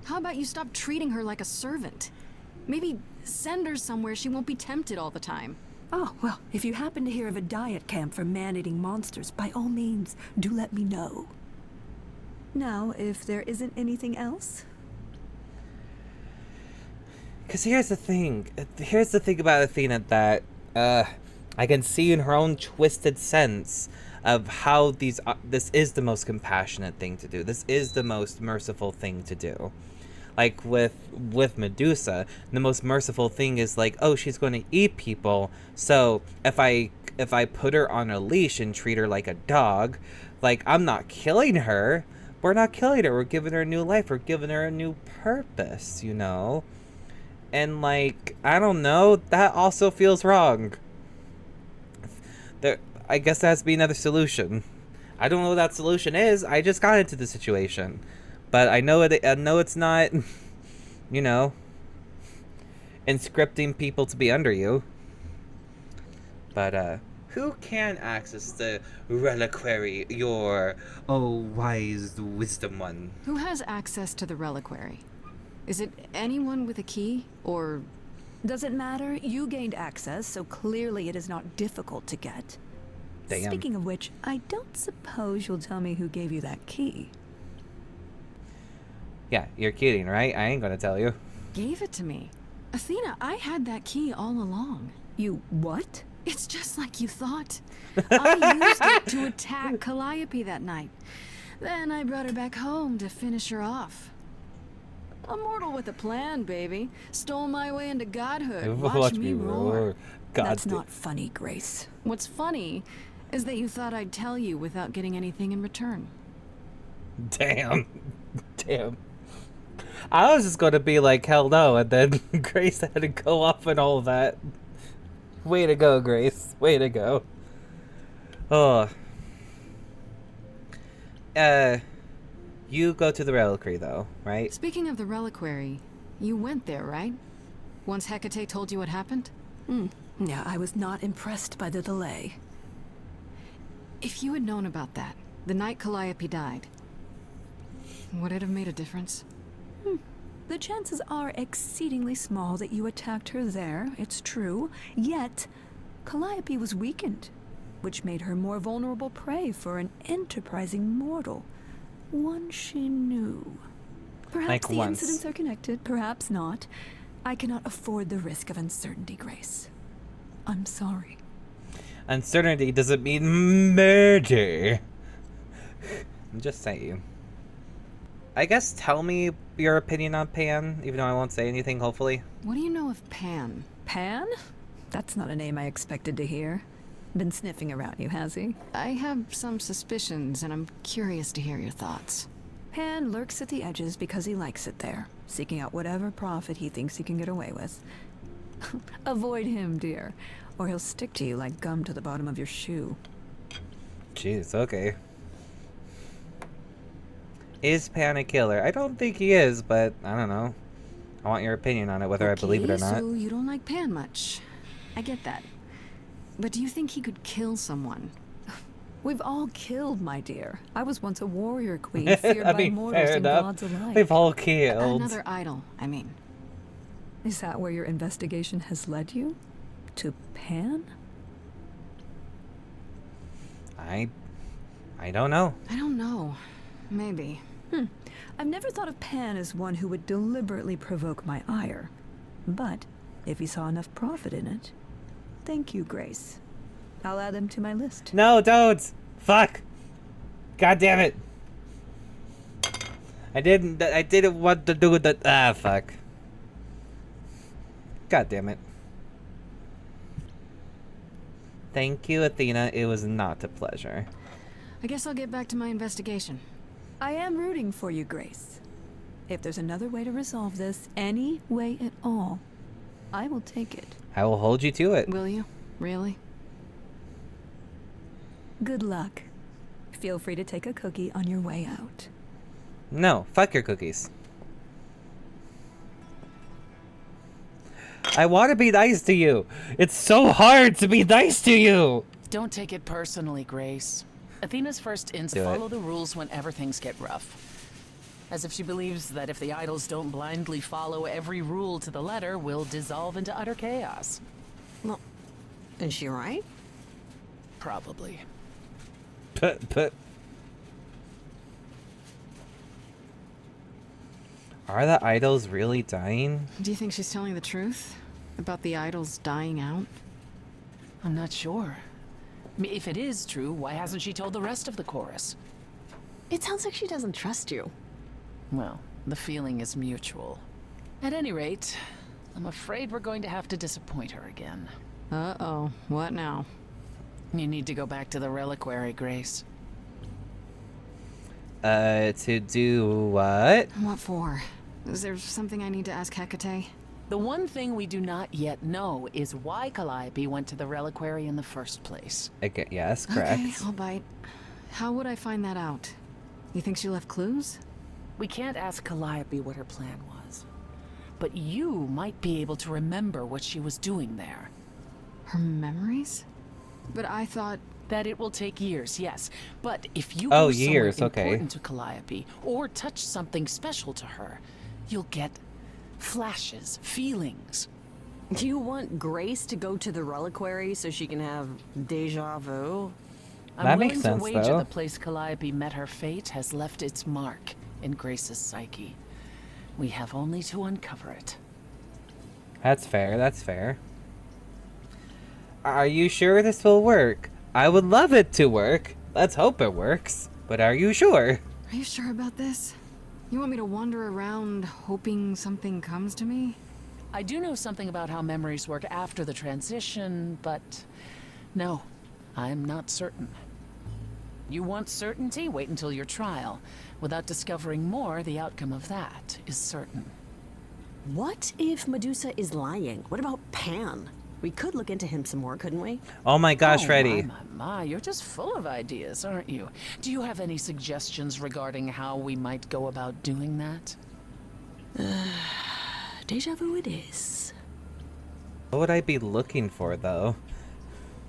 How about you stop treating her like a servant? Maybe send her somewhere she won't be tempted all the time. Oh, well, if you happen to hear of a diet camp for man-eating monsters, by all means, do let me know. Now, if there isn't anything else? Because here's the thing about Athena that I can see in her own twisted sense of how this is the most compassionate thing to do. This is the most merciful thing to do. With Medusa, the most merciful thing is oh, she's going to eat people. So if I put her on a leash and treat her like a dog, I'm not killing her. We're not killing her. We're giving her a new life. We're giving her a new purpose, And, like, I don't know, that also feels wrong. I guess there has to be another solution. I don't know what that solution is. I just got into the situation. But I know it's not, you know, inscripting people to be under you. But, who can access the reliquary, your, wise wisdom one? Who has access to the reliquary? Is it anyone with a key, or... Does it matter? You gained access, so clearly it is not difficult to get. Damn. Speaking of which, I don't suppose you'll tell me who gave you that key. Yeah, you're kidding, right? I ain't gonna tell you. Gave it to me. Athena, I had that key all along. You what? It's just like you thought. I used it to attack Calliope that night. Then I brought her back home to finish her off. A mortal with a plan, baby. Stole my way into godhood. Watch me roar. That's not funny, Grace. What's funny is that you thought I'd tell you without getting anything in return. Damn. Damn. I was just gonna be like, hell no, and then Grace had to go off and all that. Way to go, Grace. Way to go. Oh. You go to the reliquary, though, right? Speaking of the reliquary, you went there, right? Once Hecate told you what happened? Yeah, I was not impressed by the delay. If you had known about that, the night Calliope died, would it have made a difference? The chances are exceedingly small that you attacked her there, it's true. Yet, Calliope was weakened, which made her more vulnerable prey for an enterprising mortal. One she knew. Perhaps Like the once. incidents are connected, perhaps not. I cannot afford the risk of uncertainty, Grace. I'm sorry. Uncertainty doesn't mean murder. I'm just saying. I guess tell me your opinion on Pan, even though I won't say anything, hopefully. What do you know of Pan? Pan? That's not a name I expected to hear. Been sniffing around you, has he? I have some suspicions, and I'm curious to hear your thoughts. Pan lurks at the edges because he likes it there, seeking out whatever profit he thinks he can get away with. Avoid him, dear, or he'll stick to you like gum to the bottom of your shoe. Jeez, okay. Is Pan a killer? I don't think he is, but I don't know. I want your opinion on it, whether I believe it or not. So you don't like Pan much. I get that. But do you think he could kill someone? We've all killed, my dear. I was once a warrior queen, feared by mortals fair and enough. gods alike. We've all killed. Another idol, I mean. Is that where your investigation has led you? To Pan? I don't know. I don't know. Maybe. I've never thought of Pan as one who would deliberately provoke my ire. But if he saw enough profit in it, thank you, Grace. I'll add them to my list. No, don't! Fuck! God damn it! I didn't want to do that. Ah, fuck. God damn it. Thank you, Athena. It was not a pleasure. I guess I'll get back to my investigation. I am rooting for you, Grace. If there's another way to resolve this, any way at all, I will take it. I will hold you to it. Will you? Really? Good luck. Feel free to take a cookie on your way out. No, fuck your cookies. I want to be nice to you. It's so hard to be nice to you. Don't take it personally, Grace. Athena's first ins Do it. follow the rules whenever things get rough. As if she believes that if the idols don't blindly follow every rule to the letter, we'll dissolve into utter chaos. Well, is she right? Probably. But are the idols really dying? Do you think she's telling the truth? About the idols dying out? I'm not sure. I mean, if it is true, why hasn't she told the rest of the chorus? It sounds like she doesn't trust you. Well, the feeling is mutual. At any rate, I'm afraid we're going to have to disappoint her again. Uh-oh. What now? You need to go back to the reliquary, Grace. To do what? What for? Is there something I need to ask Hecate? The one thing we do not yet know is why Calliope went to the reliquary in the first place. Okay, yes, correct. Okay, I'll bite. How would I find that out? You think she left clues? We can't ask Calliope what her plan was. But you might be able to remember what she was doing there. Her memories? But I thought... That it will take years, yes. But if you Oh, go somewhere years, okay. important to Calliope, or touch something special to her, you'll get flashes, feelings. Do you want Grace to go to the reliquary so she can have deja vu? I'm That willing makes sense, to wager though. the place Calliope met her fate has left its mark in Grace's psyche. We have only to uncover it. That's fair, that's fair. Are you sure this will work? I would love it to work. Let's hope it works. But are you sure? Are you sure about this? You want me to wander around hoping something comes to me? I do know something about how memories work after the transition, but no, I'm not certain. You want certainty? Wait until your trial. Without discovering more, the outcome of that is certain. What if Medusa is lying? What about Pan? We could look into him some more, couldn't we? Oh my gosh, Oh, Freddy. my, you're just full of ideas, aren't you? Do you have any suggestions regarding how we might go about doing that? Deja vu it is. What would I be looking for, though?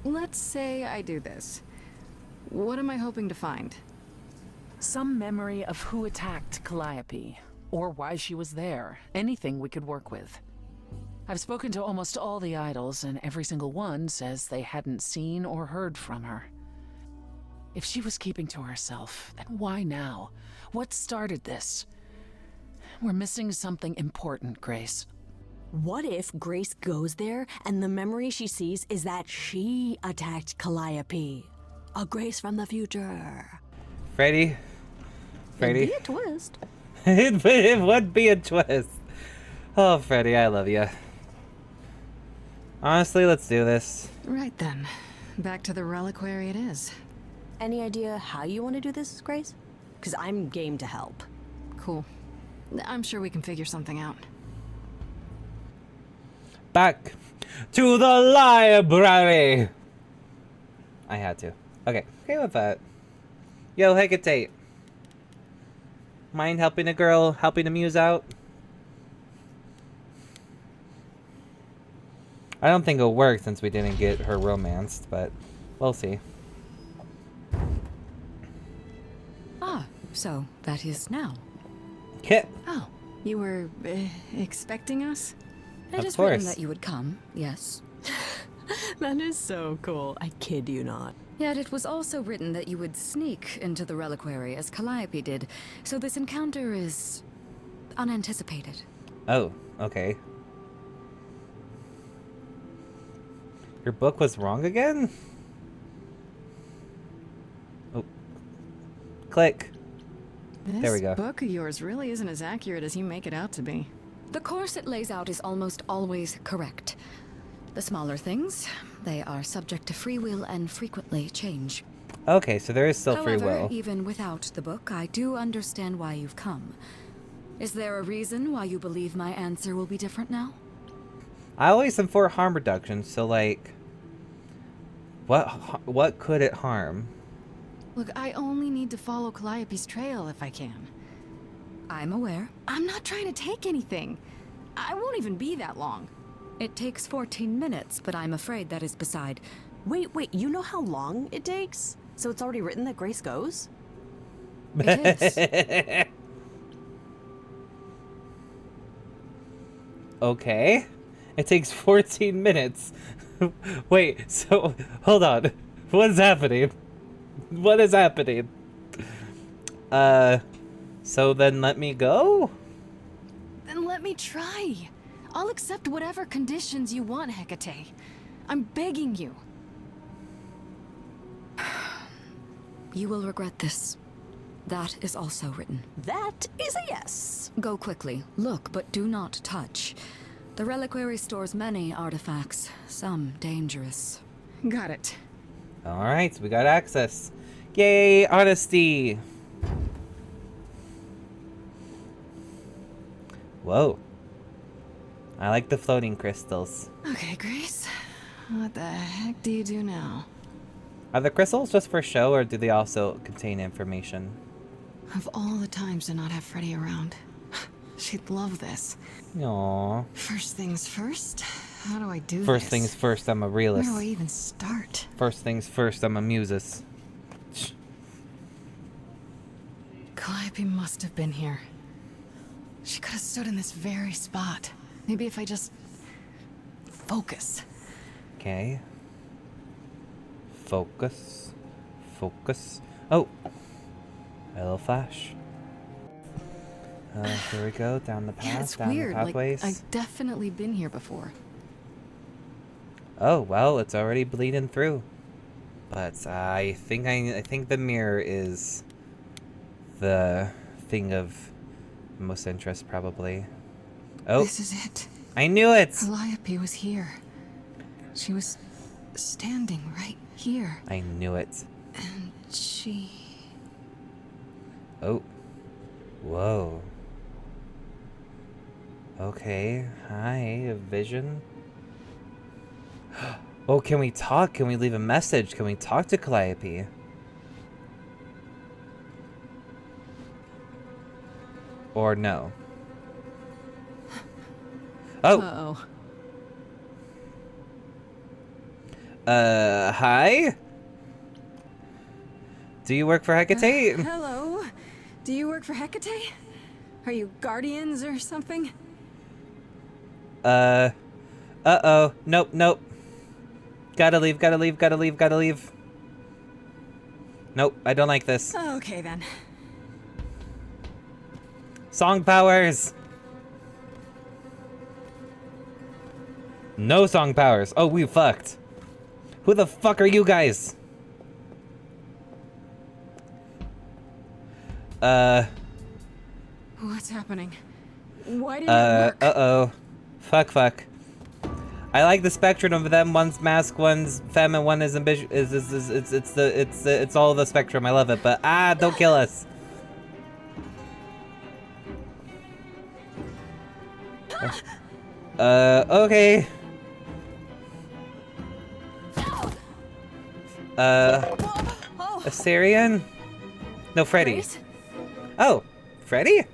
Let's say I do this. What am I hoping to find? Some memory of who attacked Calliope, or why she was there. Anything we could work with. I've spoken to almost all the idols, and every single one says they hadn't seen or heard from her. If she was keeping to herself, then why now? What started this? We're missing something important, Grace. What if Grace goes there and the memory she sees is that she attacked Calliope? A Grace from the future. Freddy? Freddy? It'd be a twist. It would be a twist. Oh, Freddy, I love you. Honestly, let's do this. Right then. Back to the reliquary it is. Any idea how you want to do this, Grace? Because I'm game to help. Cool. I'm sure we can figure something out. Back to the library. I had to. Okay with that. Yo, Hecate. Mind helping a girl, helping a muse out? I don't think it'll work since we didn't get her romanced, but we'll see. Ah, so that is now. Kit. Oh, you were expecting us? It Of is course. written that you would come, yes. That is so cool. I kid you not. Yet it was also written that you would sneak into the reliquary as Calliope did, so this encounter is unanticipated. Oh, okay. Your book was wrong again? Oh. Click. There we go. This book of yours really isn't as accurate as you make it out to be. The course it lays out is almost always correct. The smaller things, they are subject to free will and frequently change. Okay, so there is still free However, will. even without the book, I do understand why you've come. Is there a reason why you believe my answer will be different now? I always am for harm reduction, so like, what could it harm? Look, I only need to follow Calliope's trail if I can. I'm aware. I'm not trying to take anything. I won't even be that long. It takes 14 minutes, but I'm afraid that is beside. Wait, you know how long it takes? So it's already written that Grace goes? It is. Okay. It takes 14 minutes. Wait, so hold on. What is happening? What is happening? So then let me go? Then let me try. I'll accept whatever conditions you want, Hecate. I'm begging you. You will regret this. That is also written. That is a yes. Go quickly. Look, but do not touch. The reliquary stores many artifacts, some dangerous. Got it. Alright, we got access. Yay, honesty! Whoa. I like the floating crystals. Okay, Grace. What the heck do you do now? Are the crystals just for show, or do they also contain information? Of all the times to not have Freddy around. She'd love this. Aww. First things first, how do I do First this? things first, I'm a realist. Where do I even start? First things first, I'm a muses. Calliope must have been here. She could have stood in this very spot. Maybe if I just... focus. Okay. Focus. Focus. Oh! A little flash. Here we go, down the path, Yeah, it's down weird. the pathways. Like, I've definitely been here before. Oh, well, it's already bleeding through. But I think the mirror is the thing of most interest, probably. Oh, This is it. I knew it! Calliope was here. She was standing right here. I knew it. And she... Oh. Whoa. Okay. Hi, a vision. Oh, can we talk? Can we leave a message? Can we talk to Calliope? Or no? Oh. Uh-oh. Hi? Do you work for Hecate? Hello. Do you work for Hecate? Are you guardians or something? Uh-oh. Nope, nope. Gotta leave, gotta leave, gotta leave, gotta leave. Nope, I don't like this. Okay, then. Song powers! No song powers. Oh, we fucked. Who the fuck are you guys? What's happening? Why did it work? Uh-oh. Fuck. I like the spectrum of them. One's mask, one's femme, and one is ambitious. It's all the spectrum. I love it. But don't kill us. Okay. Assyrian? No, Freddy. Grace? Oh, Freddy?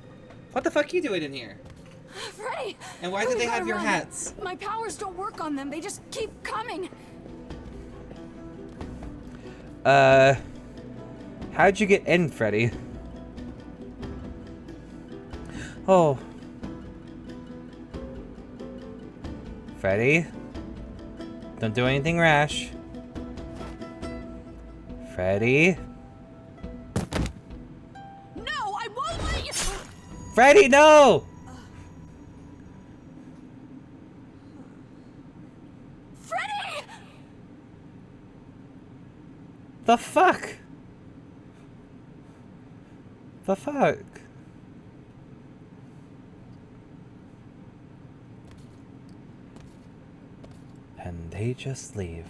What the fuck are you doing in here? Freddy! And why do they have your hats? My powers don't work on them. They just keep coming. How'd you get in, Freddy? Oh. Freddy? Don't do anything rash. Freddy? No, I won't let you. Freddy, no! Freddy! The fuck? The fuck? And they just leave.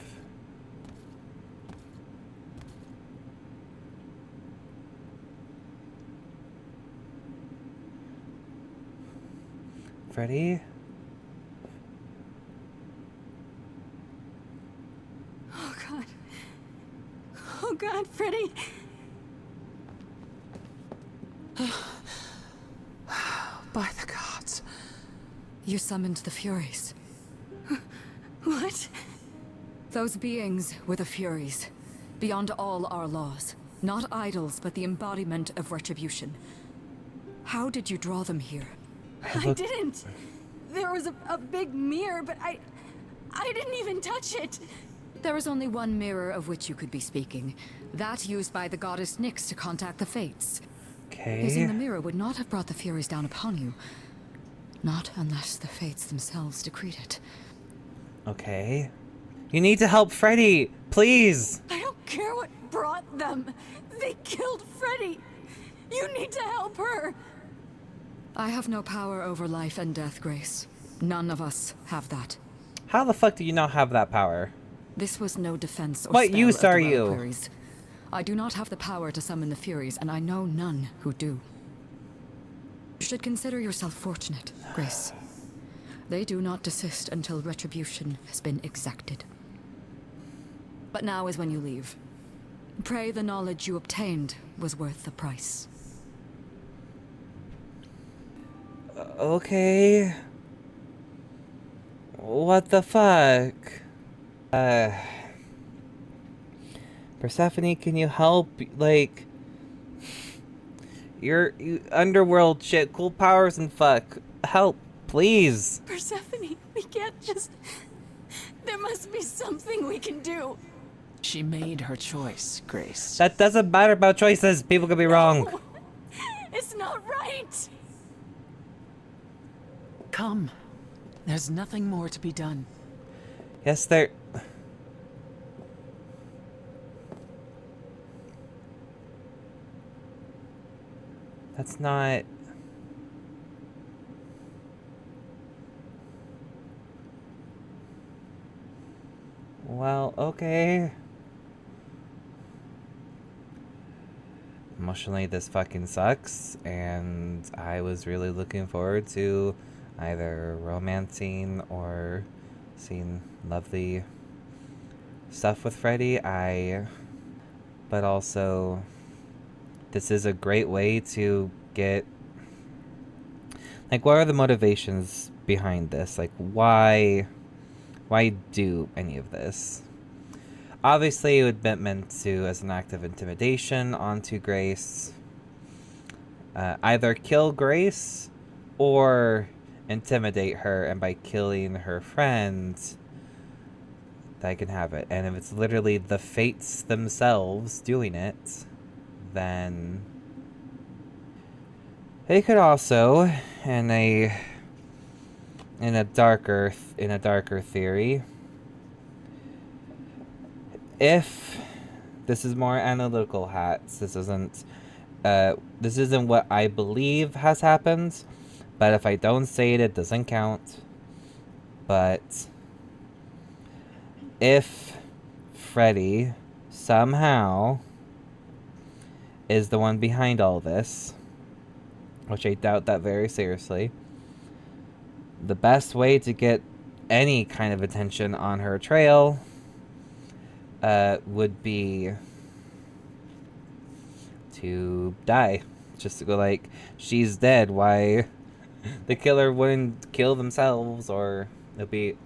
Freddy? Oh God. Oh God, Freddy. By the gods. You summoned the Furies. What? Those beings were the Furies, beyond all our laws. Not idols, but the embodiment of retribution. How did you draw them here? I didn't. There was a big mirror, but I didn't even touch it. There was only one mirror of which you could be speaking. That used by the goddess Nyx to contact the Fates. Using the Okay. mirror would not have brought the Furies down upon you. Not unless the Fates themselves decreed it. Okay. You need to help Freddy, please. I don't care what brought them. They killed Freddy. You need to help her. I have no power over life and death, Grace. None of us have that. How the fuck do you not have that power? This was no defense or What spell use of the are you? Reliquaries. I do not have the power to summon the Furies, and I know none who do. You should consider yourself fortunate, Grace. They do not desist until retribution has been exacted. But now is when you leave. Pray the knowledge you obtained was worth the price. Okay. What the fuck? Persephone, can you help? Like, you underworld shit, cool powers and fuck. Help, please. Persephone, we can't just... There must be something we can do. She made her choice, Grace. That doesn't matter about choices. People could be wrong. It's not right. Come. There's nothing more to be done. Yes, there... That's not... Well, okay. Emotionally, this fucking sucks, and I was really looking forward to either romancing or seeing lovely stuff with Freddy. But also, this is a great way to get, like, what are the motivations behind this? Like, why do any of this? Obviously, it would be meant to as an act of intimidation onto Grace. Either kill Grace or intimidate her, and by killing her friend, I can have it. And if it's literally the fates themselves doing it, then they could also, in a darker theory, if this is more analytical hats, this isn't what I believe has happened, but if I don't say it, it doesn't count. But if Freddy somehow is the one behind all this, which I doubt that very seriously, the best way to get any kind of attention on her trail would be to die. Just to go like, she's dead, why the killer wouldn't kill themselves, or it'd be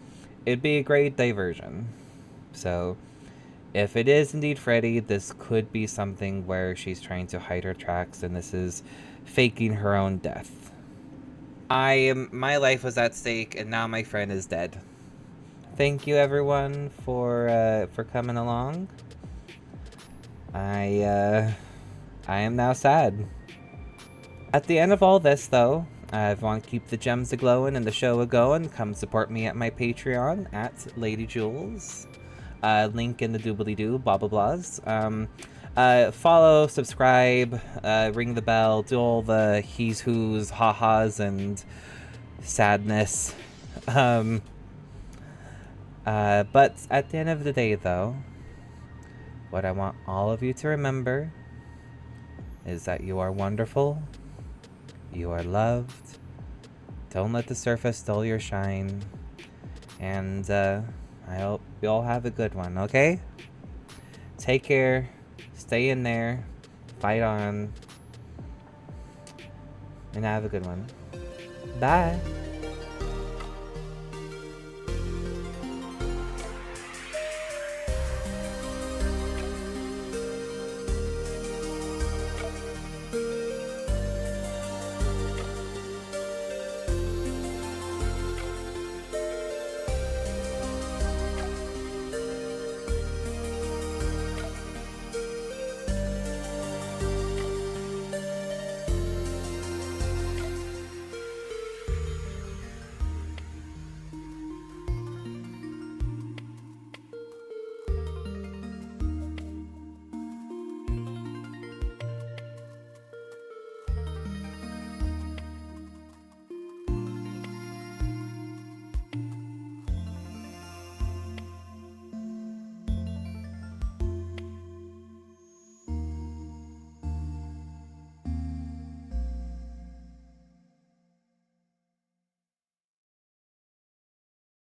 a great diversion. So if it is indeed Freddy, this could be something where she's trying to hide her tracks, and this is faking her own death. My life was at stake, and now my friend is dead. Thank you, everyone, for coming along. I am now sad. At the end of all this, though, if you want to keep the gems a-glowing and the show a-going, come support me at my Patreon at Lady Jules. Link in the doobly-doo, blah blah blahs. Follow, subscribe, ring the bell, do all the he's who's, ha-has, and sadness. But at the end of the day, though, what I want all of you to remember is that you are wonderful, you are loved, don't let the surface dull your shine, and I hope you all have a good one, okay? Take care, stay in there, fight on, and have a good one. Bye!